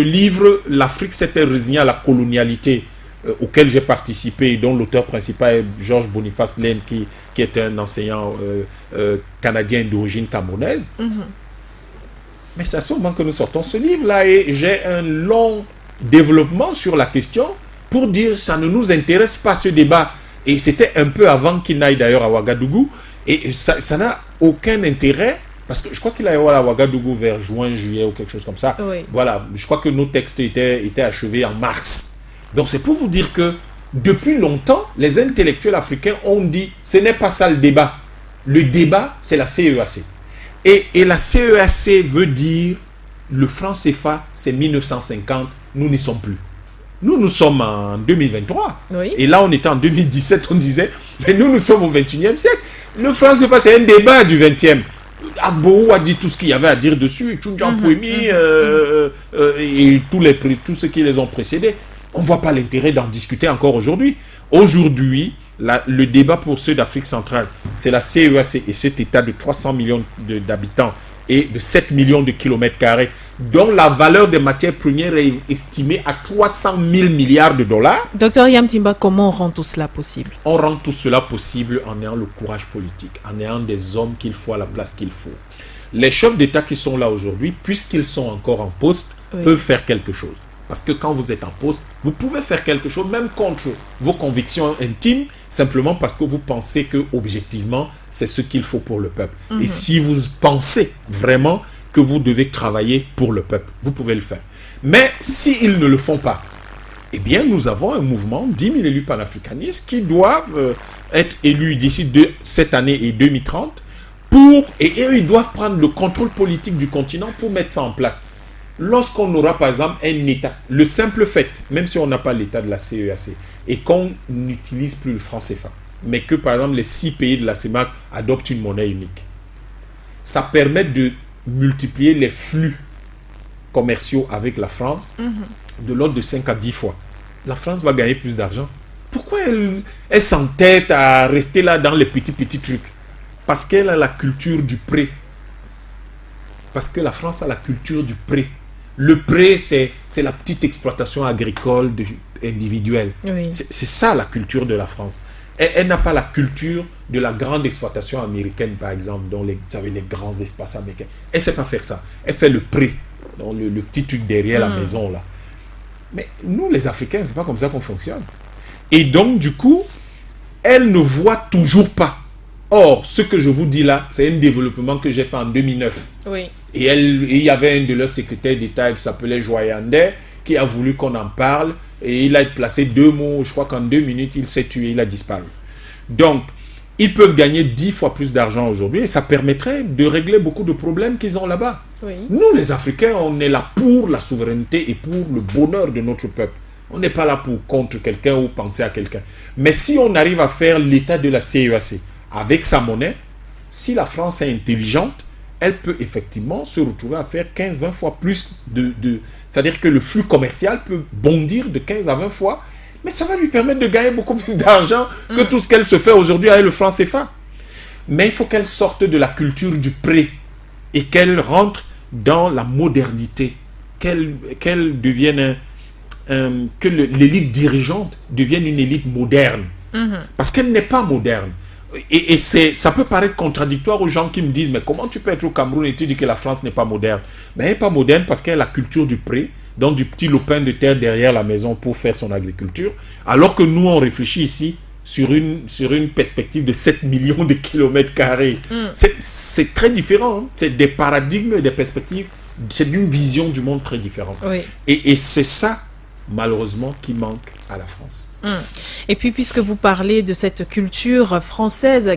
livre « L'Afrique s'était résignée à la colonialité » auquel j'ai participé, dont l'auteur principal est Georges Boniface Lem, qui est un enseignant canadien d'origine camerounaise. Mais c'est à ce moment que nous sortons ce livre-là et j'ai un long développement sur la question pour dire ça ne nous intéresse pas ce débat. Et c'était un peu avant qu'il n'aille d'ailleurs à Ouagadougou. Et ça n'a aucun intérêt, parce que je crois qu'il a été à Ouagadougou vers juin, juillet ou quelque chose comme ça. Voilà, je crois que nos textes étaient achevés en mars. Donc c'est pour vous dire que depuis longtemps, les intellectuels africains ont dit ce n'est pas ça le débat. Le débat, c'est la CEAC. Et la CEAC veut dire le franc CFA, c'est 1950, nous n'y sommes plus. Nous sommes en 2023. Et là, on était en 2017, on disait, mais nous sommes au 21e siècle. Le franc CFA, c'est un débat du 20e. Agbo a dit tout ce qu'il y avait à dire dessus, Tchoundjan Pouemi et tous ceux qui les ont précédés. On ne voit pas l'intérêt d'en discuter encore aujourd'hui. Aujourd'hui, le débat pour ceux d'Afrique centrale, c'est la CEAC et cet État de 300 millions d'habitants et de 7 millions de kilomètres carrés, dont la valeur des matières premières est estimée à 300 000 milliards de dollars. Docteur Yamtimba, comment on rend tout cela possible? On rend tout cela possible en ayant le courage politique, en ayant des hommes qu'il faut à la place qu'il faut. Les chefs d'État qui sont là aujourd'hui, puisqu'ils sont encore en poste, peuvent faire quelque chose. Parce que quand vous êtes en poste, vous pouvez faire quelque chose, même contre vos convictions intimes, simplement parce que vous pensez que, objectivement, c'est ce qu'il faut pour le peuple. Et si vous pensez vraiment que vous devez travailler pour le peuple, vous pouvez le faire. Mais s'ils ne le font pas, eh bien, nous avons un mouvement, 10 000 élus panafricanistes qui doivent être élus d'ici cette année et 2030, et eux, ils doivent prendre le contrôle politique du continent pour mettre ça en place. Lorsqu'on aura par exemple un État, le simple fait, même si on n'a pas l'État de la CEAC, et qu'on n'utilise plus le franc CFA, mais que par exemple les 6 pays de la CEMAC adoptent une monnaie unique, ça permet de multiplier les flux commerciaux avec la France de l'ordre de 5 à 10 fois. La France va gagner plus d'argent. Pourquoi elle s'entête à rester là dans les petits trucs? Parce qu'elle a la culture du prêt. Parce que la France a la culture du prêt. Le prêt, c'est la petite exploitation agricole individuelle. C'est ça la culture de la France. Elle n'a pas la culture de la grande exploitation américaine, par exemple, dont les grands espaces américains. Elle ne sait pas faire ça. Elle fait le prêt, donc le petit truc derrière la maison, là. Mais nous, les Africains, ce n'est pas comme ça qu'on fonctionne. Et donc, du coup, elle ne voit toujours pas. Or, ce que je vous dis là, c'est un développement que j'ai fait en 2009. Et il y avait un de leurs secrétaires d'État qui s'appelait Joyandé, qui a voulu qu'on en parle. Et il a placé 2 mots, je crois qu'en 2 minutes, il s'est tué, il a disparu. Donc, ils peuvent gagner 10 fois plus d'argent aujourd'hui et ça permettrait de régler beaucoup de problèmes qu'ils ont là-bas. Nous, les Africains, on est là pour la souveraineté et pour le bonheur de notre peuple. On n'est pas là pour contre quelqu'un ou penser à quelqu'un. Mais si on arrive à faire l'état de la CEAC avec sa monnaie, si la France est intelligente, elle peut effectivement se retrouver à faire 15-20 fois plus c'est-à-dire que le flux commercial peut bondir de 15 à 20 fois, mais ça va lui permettre de gagner beaucoup plus d'argent que tout ce qu'elle se fait aujourd'hui avec le franc CFA. Mais il faut qu'elle sorte de la culture du prêt et qu'elle rentre dans la modernité, qu'elle devienne que l'élite dirigeante devienne une élite moderne. Parce qu'elle n'est pas moderne. Et ça peut paraître contradictoire aux gens qui me disent mais comment tu peux être au Cameroun et tu dis que la France n'est pas moderne? Mais elle n'est pas moderne parce qu'elle a la culture du pré, donc du petit lopin de terre derrière la maison pour faire son agriculture, alors que nous on réfléchit ici sur une perspective de 7 millions de kilomètres carrés. C'est très différent, hein? C'est des paradigmes et des perspectives, c'est une vision du monde très différente. Et c'est ça malheureusement qui manque à la France. Et puis puisque vous parlez de cette culture française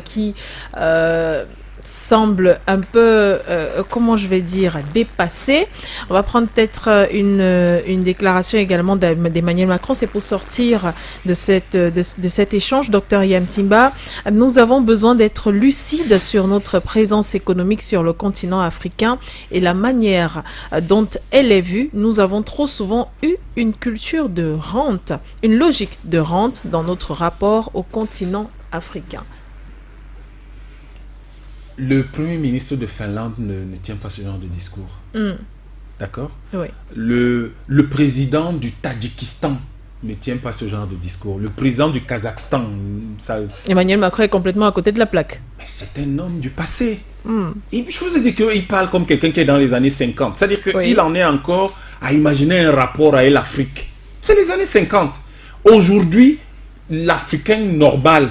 semble un peu, comment je vais dire, dépassé. On va prendre peut-être une déclaration également d'Emmanuel Macron. C'est pour sortir de cet échange. Docteur Yamtimba, nous avons besoin d'être lucides sur notre présence économique sur le continent africain et la manière dont elle est vue. Nous avons trop souvent eu une culture de rente, une logique de rente dans notre rapport au continent africain. Le Premier ministre de Finlande ne tient pas ce genre de discours. D'accord? Oui. Le président du Tadjikistan ne tient pas ce genre de discours. Le président du Kazakhstan... Emmanuel Macron est complètement à côté de la plaque. Mais c'est un homme du passé. Et je vous ai dit qu'il parle comme quelqu'un qui est dans les années 50. C'est-à-dire qu'il en est encore à imaginer un rapport avec l'Afrique. C'est les années 50. Aujourd'hui, l'Africain normal,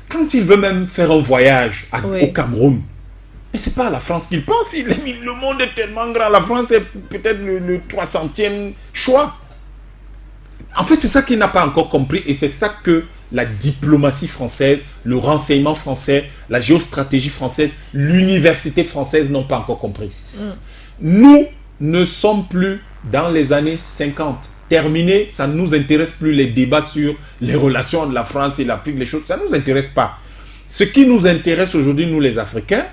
quand il veut même faire un voyage au Cameroun, mais c'est pas à la France qu'il pense. Le monde est tellement grand. La France est peut-être le 300e choix. En fait, c'est ça qu'il n'a pas encore compris. Et c'est ça que la diplomatie française, le renseignement français, la géostratégie française, l'université française n'ont pas encore compris. Nous ne sommes plus dans les années 50. Terminé, ça ne nous intéresse plus les débats sur les relations entre la France et l'Afrique, les choses, ça ne nous intéresse pas. Ce qui nous intéresse aujourd'hui, nous les Africains,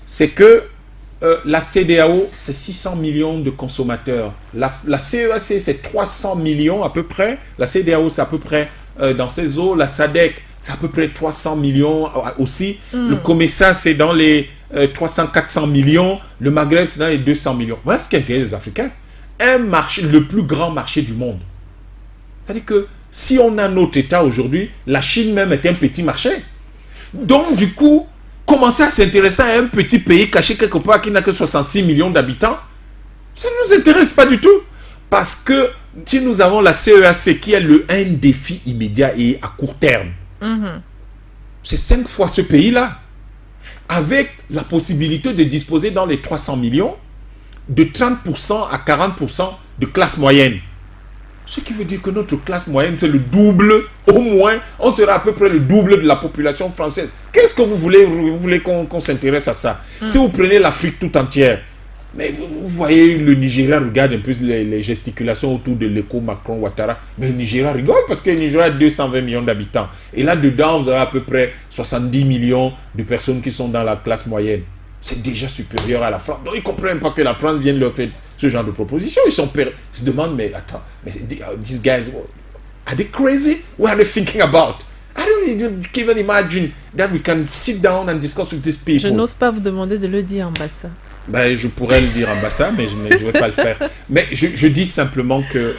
c'est que la CEDEAO, c'est 600 millions de consommateurs. La CEAC, c'est 300 millions à peu près. La CEDEAO, c'est à peu près dans ces eaux. La SADC, c'est à peu près 300 millions aussi. Le COMESA, c'est dans les 300-400 millions. Le Maghreb, c'est dans les 200 millions. Voilà ce qui intéresse les Africains. Un marché, le plus grand marché du monde. C'est-à-dire que si on a notre État aujourd'hui, la Chine même est un petit marché. Donc du coup, commencer à s'intéresser à un petit pays caché quelque part qui n'a que 66 millions d'habitants, ça ne nous intéresse pas du tout. Parce que si nous avons la CEAC qui est un défi immédiat et à court terme, c'est 5 fois ce pays-là. Avec la possibilité de disposer dans les 300 millions de 30% à 40% de classe moyenne. Ce qui veut dire que notre classe moyenne, c'est le double, au moins, on sera à peu près le double de la population française. Qu'est-ce que vous voulez? Vous voulez qu'on s'intéresse à ça? Si vous prenez l'Afrique tout entière, mais vous voyez le Nigeria, regarde un peu les gesticulations autour de l'écho Macron-Ouattara, mais le Nigeria rigole parce que le Nigeria a 220 millions d'habitants. Et là-dedans, vous avez à peu près 70 millions de personnes qui sont dans la classe moyenne. C'est déjà supérieur à la France. Donc, ils ne comprennent pas que la France vienne leur faire ce genre de proposition. Ils se demandent, mais attends, mais these guys, are they crazy? What are they thinking about? I don't even imagine that we can sit down and discuss with these people. Je n'ose pas vous demander de le dire, Mbassa. Ben, je pourrais le dire en Mbassa, mais je ne vais pas le faire. Mais je dis simplement que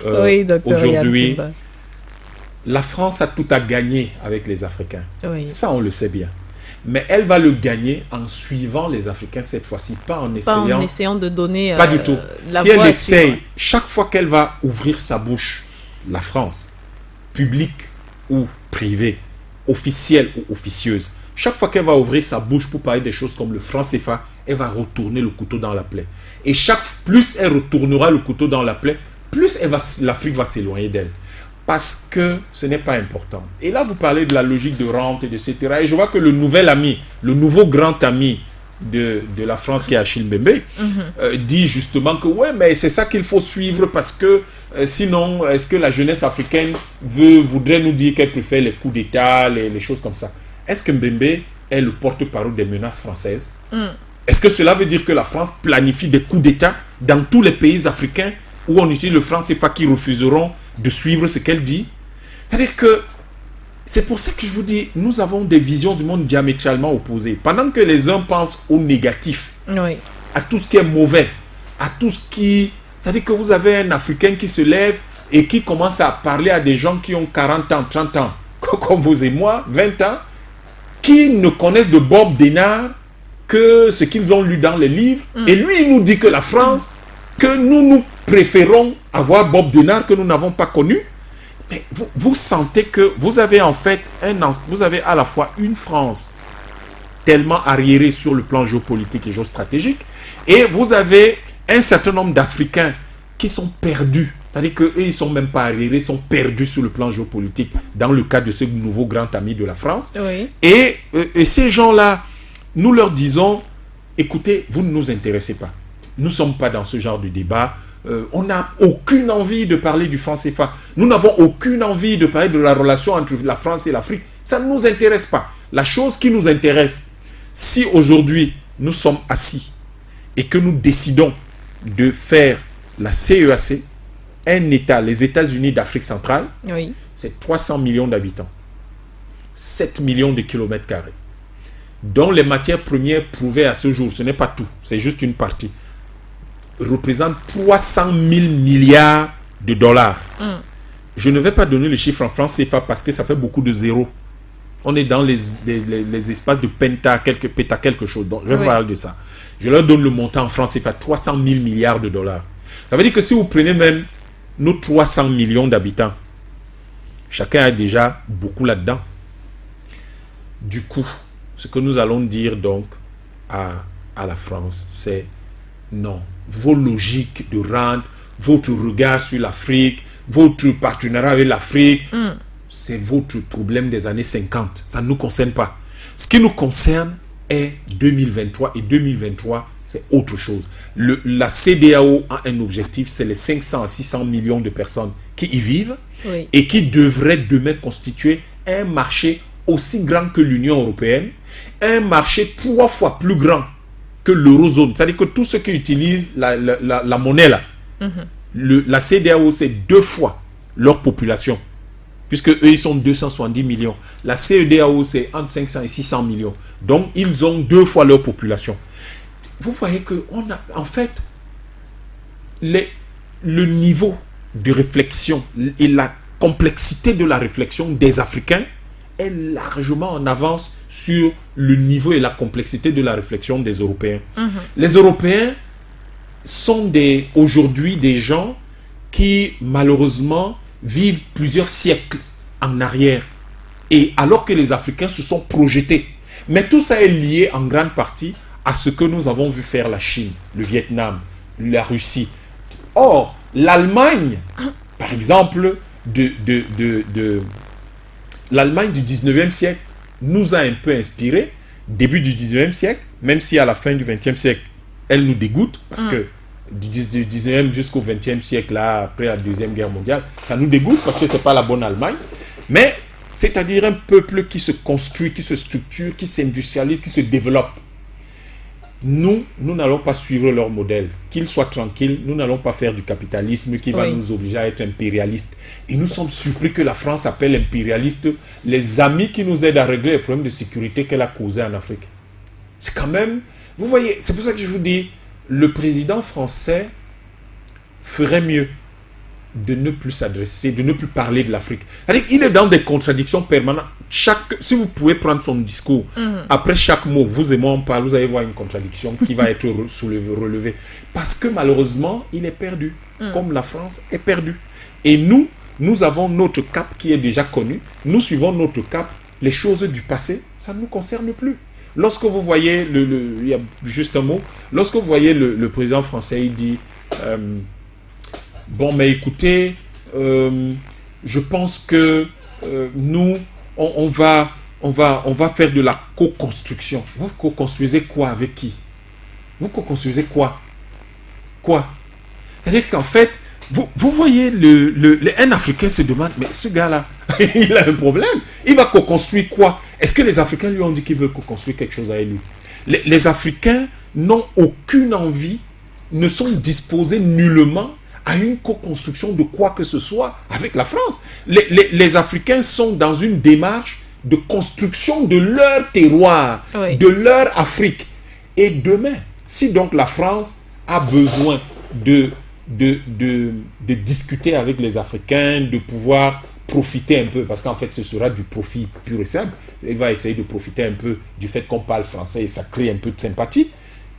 aujourd'hui, la France a tout à gagner avec les Africains. Oui. Ça, on le sait bien. Mais elle va le gagner en suivant les Africains cette fois-ci, pas en essayant de donner pas du tout. Si elle essaye, chaque fois qu'elle va ouvrir sa bouche, la France, publique ou privée, officielle ou officieuse, chaque fois qu'elle va ouvrir sa bouche pour parler des choses comme le franc CFA, elle va retourner le couteau dans la plaie. Et plus elle retournera le couteau dans la plaie, plus l'Afrique va s'éloigner d'elle. Parce que ce n'est pas important. Et là, vous parlez de la logique de rente, etc. Et je vois que le nouveau grand ami de la France qui est Achille Mbembe, dit justement que ouais, mais c'est ça qu'il faut suivre parce que sinon, est-ce que la jeunesse africaine voudrait nous dire qu'elle préfère les coups d'État, les choses comme ça? Est-ce que Mbembe est le porte-parole des menaces françaises? Est-ce que cela veut dire que la France planifie des coups d'État dans tous les pays africains où on utilise le franc CFA qui refuseront de suivre ce qu'elle dit? C'est-à-dire que c'est pour ça que je vous dis, nous avons des visions du monde diamétralement opposées. Pendant que les uns pensent au négatif, à tout ce qui est mauvais, à tout ce qui... C'est-à-dire que vous avez un Africain qui se lève et qui commence à parler à des gens qui ont 40 ans, 30 ans, comme vous et moi, 20 ans, qui ne connaissent de Bob Denard que ce qu'ils ont lu dans les livres. Et lui, il nous dit que la France, que nous préférons avoir Bob Denard que nous n'avons pas connu. Mais vous sentez que vous avez en fait vous avez à la fois une France tellement arriérée sur le plan géopolitique et géostratégique, et vous avez un certain nombre d'Africains qui sont perdus. C'est-à-dire qu'eux, ils ne sont même pas arriérés, ils sont perdus sur le plan géopolitique dans le cadre de ce nouveau grand ami de la France. Oui. Et ces gens-là, nous leur disons, écoutez, vous ne nous intéressez pas. Nous ne sommes pas dans ce genre de débat. On n'a aucune envie de parler du franc CFA. Nous n'avons aucune envie de parler de la relation entre la France et l'Afrique. Ça ne nous intéresse pas. La chose qui nous intéresse, si aujourd'hui nous sommes assis et que nous décidons de faire la CEAC, un État, les États-Unis d'Afrique centrale, Oui. c'est 300 millions d'habitants, 7 millions de kilomètres carrés, dont les matières premières prouvées à ce jour, ce n'est pas tout, c'est juste une partie, représentent 300 000 milliards de dollars. Je ne vais pas donner le chiffre en francs CFA parce que ça fait beaucoup de zéros. On est dans les espaces de penta, quelque chose. Donc, je vais parler de ça. Je leur donne le montant en francs CFA, 300 000 milliards de dollars. Ça veut dire que si vous prenez même nos 300 millions d'habitants, chacun a déjà beaucoup là-dedans. Du coup, ce que nous allons dire donc à la France, c'est non. Vos logiques de rendre votre regard sur l'Afrique, votre partenariat avec l'Afrique, c'est votre problème des années 50. Ça ne nous concerne pas. Ce qui nous concerne est 2023 et 2023, c'est autre chose. La CEDEAO a un objectif, c'est les 500 à 600 millions de personnes qui y vivent et qui devraient demain constituer un marché aussi grand que l'Union européenne, un marché 3 fois plus grand que l'eurozone. C'est-à-dire que tous ceux qui utilisent la monnaie là, la CEDEAO, c'est 2 fois leur population, puisque eux, ils sont 270 millions. La CEDEAO, c'est entre 500 et 600 millions. Donc, ils ont 2 fois leur population. Vous voyez que on a, en fait, le niveau de réflexion et la complexité de la réflexion des Africains est largement en avance sur le niveau et la complexité de la réflexion des Européens. Les Européens sont aujourd'hui des gens qui, malheureusement, vivent plusieurs siècles en arrière. Et alors que les Africains se sont projetés. Mais tout ça est lié en grande partie à ce que nous avons vu faire la Chine, le Vietnam, la Russie. Or, l'Allemagne, par exemple, l'Allemagne du 19e siècle nous a un peu inspiré, début du 19e siècle, même si à la fin du 20e siècle, elle nous dégoûte, parce que du 19e jusqu'au 20e siècle, là, après la Deuxième Guerre mondiale, ça nous dégoûte parce que ce n'est pas la bonne Allemagne. Mais, c'est-à-dire un peuple qui se construit, qui se structure, qui s'industrialise, qui se développe. Nous n'allons pas suivre leur modèle. Qu'ils soient tranquilles, nous n'allons pas faire du capitalisme qui va nous obliger à être impérialistes. Et nous sommes surpris que la France appelle impérialistes les amis qui nous aident à régler les problèmes de sécurité qu'elle a causés en Afrique. C'est quand même... Vous voyez, c'est pour ça que je vous dis, le président français ferait mieux de ne plus s'adresser, de ne plus parler de l'Afrique. C'est-à-dire qu'il est dans des contradictions permanentes. Si vous pouvez prendre son discours, après chaque mot, vous et moi on parle, vous allez voir une contradiction qui va être relevée. Parce que malheureusement, il est perdu, comme la France est perdue. Et nous avons notre cap qui est déjà connu. Nous suivons notre cap. Les choses du passé, ça ne nous concerne plus. Lorsque vous voyez, il y a juste un mot, lorsque vous voyez le président français, il dit... bon, mais écoutez, je pense que nous, on va faire de la co-construction. Vous co-construisez quoi avec qui? Vous co-construisez quoi? Quoi? C'est-à-dire qu'en fait, vous voyez, un Africain se demande, mais ce gars-là, il a un problème. Il va co-construire quoi? Est-ce que les Africains lui ont dit qu'ils veulent co-construire quelque chose avec lui? Les Africains n'ont aucune envie, ne sont disposés nullement à une co-construction de quoi que ce soit avec la France. Les Africains sont dans une démarche de construction de leur terroir, de leur Afrique. Et demain, si donc la France a besoin de discuter avec les Africains, de pouvoir profiter un peu, parce qu'en fait ce sera du profit pur et simple, il va essayer de profiter un peu du fait qu'on parle français et ça crée un peu de sympathie.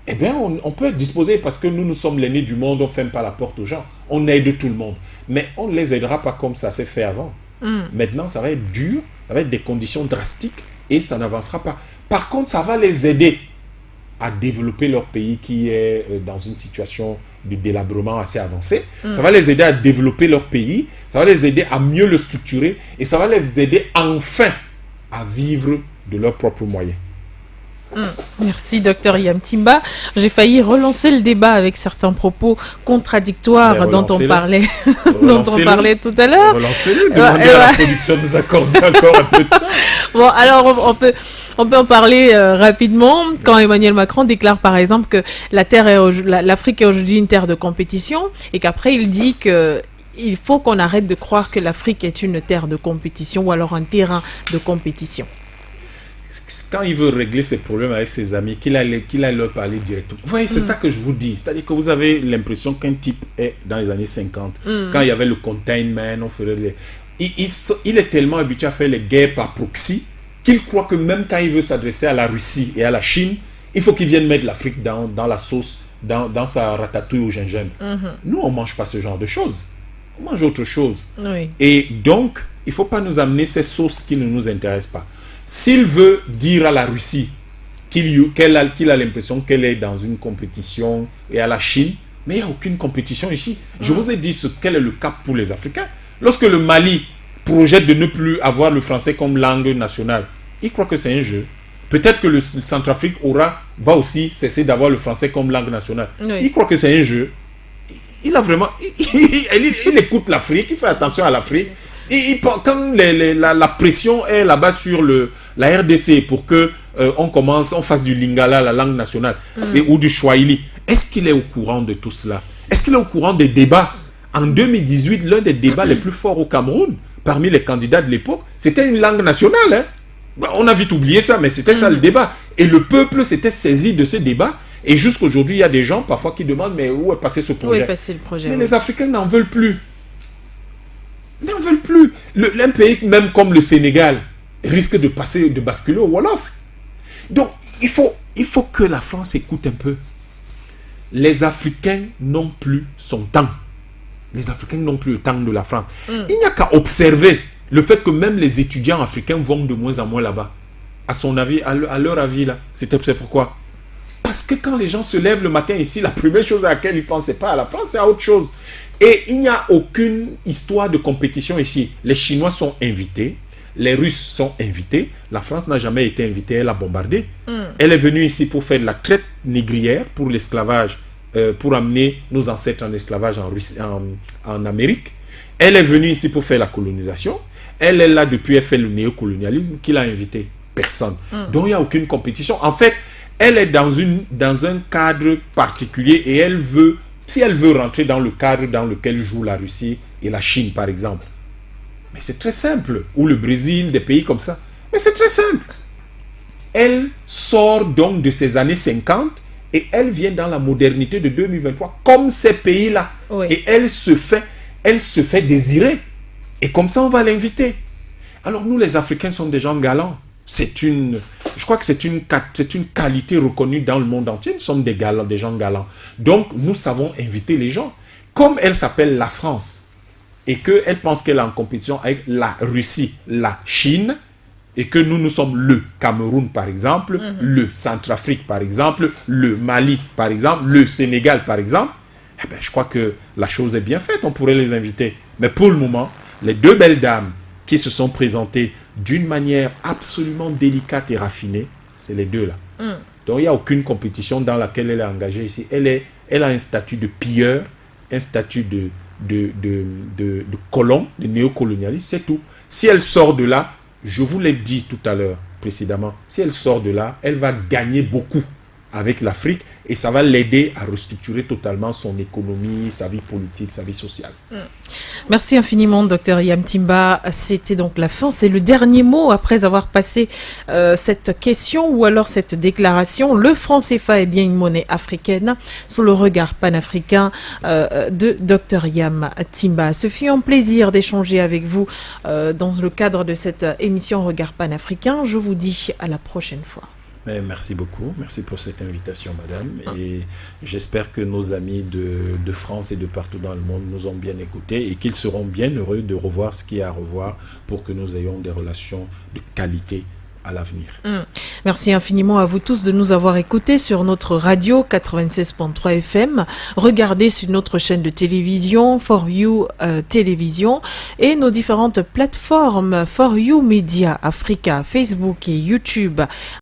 Eh bien, on peut être disposé parce que nous sommes l'aîné du monde, on ne ferme pas la porte aux gens. On aide tout le monde. Mais on ne les aidera pas comme ça s'est fait avant. Maintenant, ça va être dur, ça va être des conditions drastiques et ça n'avancera pas. Par contre, ça va les aider à développer leur pays qui est dans une situation de délabrement assez avancée. Ça va les aider à développer leur pays, ça va les aider à mieux le structurer et ça va les aider enfin à vivre de leurs propres moyens. Merci, docteur Yam Timba. J'ai failli relancer le débat avec certains propos contradictoires dont on parlait tout à l'heure. Relancez-le, demandez à la production de nous accorder encore un peu de temps. Bon, alors on peut en parler rapidement. Quand Emmanuel Macron déclare par exemple que l'Afrique est aujourd'hui une terre de compétition et qu'après il dit que il faut qu'on arrête de croire que l'Afrique est une terre de compétition ou alors un terrain de compétition. Quand il veut régler ses problèmes avec ses amis, qu'il aille leur parler directement. Vous voyez, c'est ça que je vous dis. C'est-à-dire que vous avez l'impression qu'un type est dans les années 50. Quand il y avait le containment, on ferait il est tellement habitué à faire les guerres par proxy qu'il croit que même quand il veut s'adresser à la Russie et à la Chine, il faut qu'il vienne mettre l'Afrique dans la sauce, dans sa ratatouille au gingembre. Nous, on ne mange pas ce genre de choses. On mange autre chose. Oui. Et donc, il ne faut pas nous amener ces sauces qui ne nous intéressent pas. S'il veut dire à la Russie qu'il a l'impression qu'elle est dans une compétition et à la Chine, mais il n'y a aucune compétition ici. Je vous ai dit quel est le cap pour les Africains. Lorsque le Mali projette de ne plus avoir le français comme langue nationale, il croit que c'est un jeu. Peut-être que le Centrafrique va aussi cesser d'avoir le français comme langue nationale. Oui. Il croit que c'est un jeu. Il a vraiment... Il écoute l'Afrique, il fait attention à l'Afrique. Quand la pression est là-bas sur la RDC pour que on fasse du Lingala, la langue nationale, ou du Swahili, est-ce qu'il est au courant de tout cela? Est-ce qu'il est au courant des débats? En 2018, l'un des débats les plus forts au Cameroun, parmi les candidats de l'époque, c'était une langue nationale. Hein? On a vite oublié ça, mais c'était ça le débat. Et le peuple s'était saisi de ce débat. Et jusqu'aujourd'hui, il y a des gens parfois qui demandent, mais où est passé ce projet? Où est passé le projet? Mais les Africains n'en veulent plus. N'en veulent plus. Un pays même comme le Sénégal risque de basculer au Wolof. Donc, il faut que la France écoute un peu. Les Africains n'ont plus son temps. Les Africains n'ont plus le temps de la France. Il n'y a qu'à observer le fait que même les étudiants africains vont de moins en moins là-bas. À son avis, à leur avis, là, c'est pourquoi? Parce que quand les gens se lèvent le matin ici, la première chose à laquelle ils pensent, c'est pas à la France, c'est à autre chose. Et il n'y a aucune histoire de compétition ici. Les Chinois sont invités, les Russes sont invités. La France n'a jamais été invitée, elle a bombardé. Elle est venue ici pour faire de la traite négrière, pour l'esclavage, pour amener nos ancêtres en esclavage en Amérique. Elle est venue ici pour faire la colonisation. Elle est là depuis, elle fait le néocolonialisme. Qui l'a invité? Personne. Donc il n'y a aucune compétition. En fait, elle est dans un cadre particulier et si elle veut rentrer dans le cadre dans lequel jouent la Russie et la Chine, par exemple. Mais c'est très simple. Ou le Brésil, des pays comme ça. Mais c'est très simple. Elle sort donc de ces années 50 et elle vient dans la modernité de 2023 comme ces pays-là. Oui. Et elle se fait désirer. Et comme ça, on va l'inviter. Alors nous, les Africains, sommes des gens galants. Je crois que c'est une qualité reconnue dans le monde entier. Nous sommes des gens galants. Donc, nous savons inviter les gens. Comme elle s'appelle la France et qu'elle pense qu'elle est en compétition avec la Russie, la Chine, et que nous sommes le Cameroun, par exemple, le Centrafrique, par exemple, le Mali, par exemple, le Sénégal, par exemple, eh bien, je crois que la chose est bien faite. On pourrait les inviter. Mais pour le moment, les deux belles dames qui se sont présentées d'une manière absolument délicate et raffinée, c'est les deux là. Donc il n'y a aucune compétition dans laquelle elle est engagée ici. Elle a un statut de pilleur, un statut de colon, de néocolonialiste, c'est tout. Si elle sort de là, je vous l'ai dit tout à l'heure précédemment, si elle sort de là, elle va gagner beaucoup avec l'Afrique et ça va l'aider à restructurer totalement son économie, sa vie politique, sa vie sociale. Merci infiniment, docteur Yam Timba. C'était donc la fin, c'est le dernier mot après avoir passé cette question ou alors cette déclaration. Le franc CFA est bien une monnaie africaine sous le regard panafricain de docteur Yam Timba. Ce fut un plaisir d'échanger avec vous dans le cadre de cette émission Regard panafricain. Je vous dis à la prochaine fois. Mais merci beaucoup, merci pour cette invitation, madame. Et j'espère que nos amis de France et de partout dans le monde nous ont bien écoutés et qu'ils seront bien heureux de revoir ce qu'il y a à revoir pour que nous ayons des relations de qualité à l'avenir. Merci infiniment à vous tous de nous avoir écoutés sur notre radio 96.3 FM. Regardez sur notre chaîne de télévision, For You Télévision, et nos différentes plateformes For You Media Africa, Facebook et YouTube.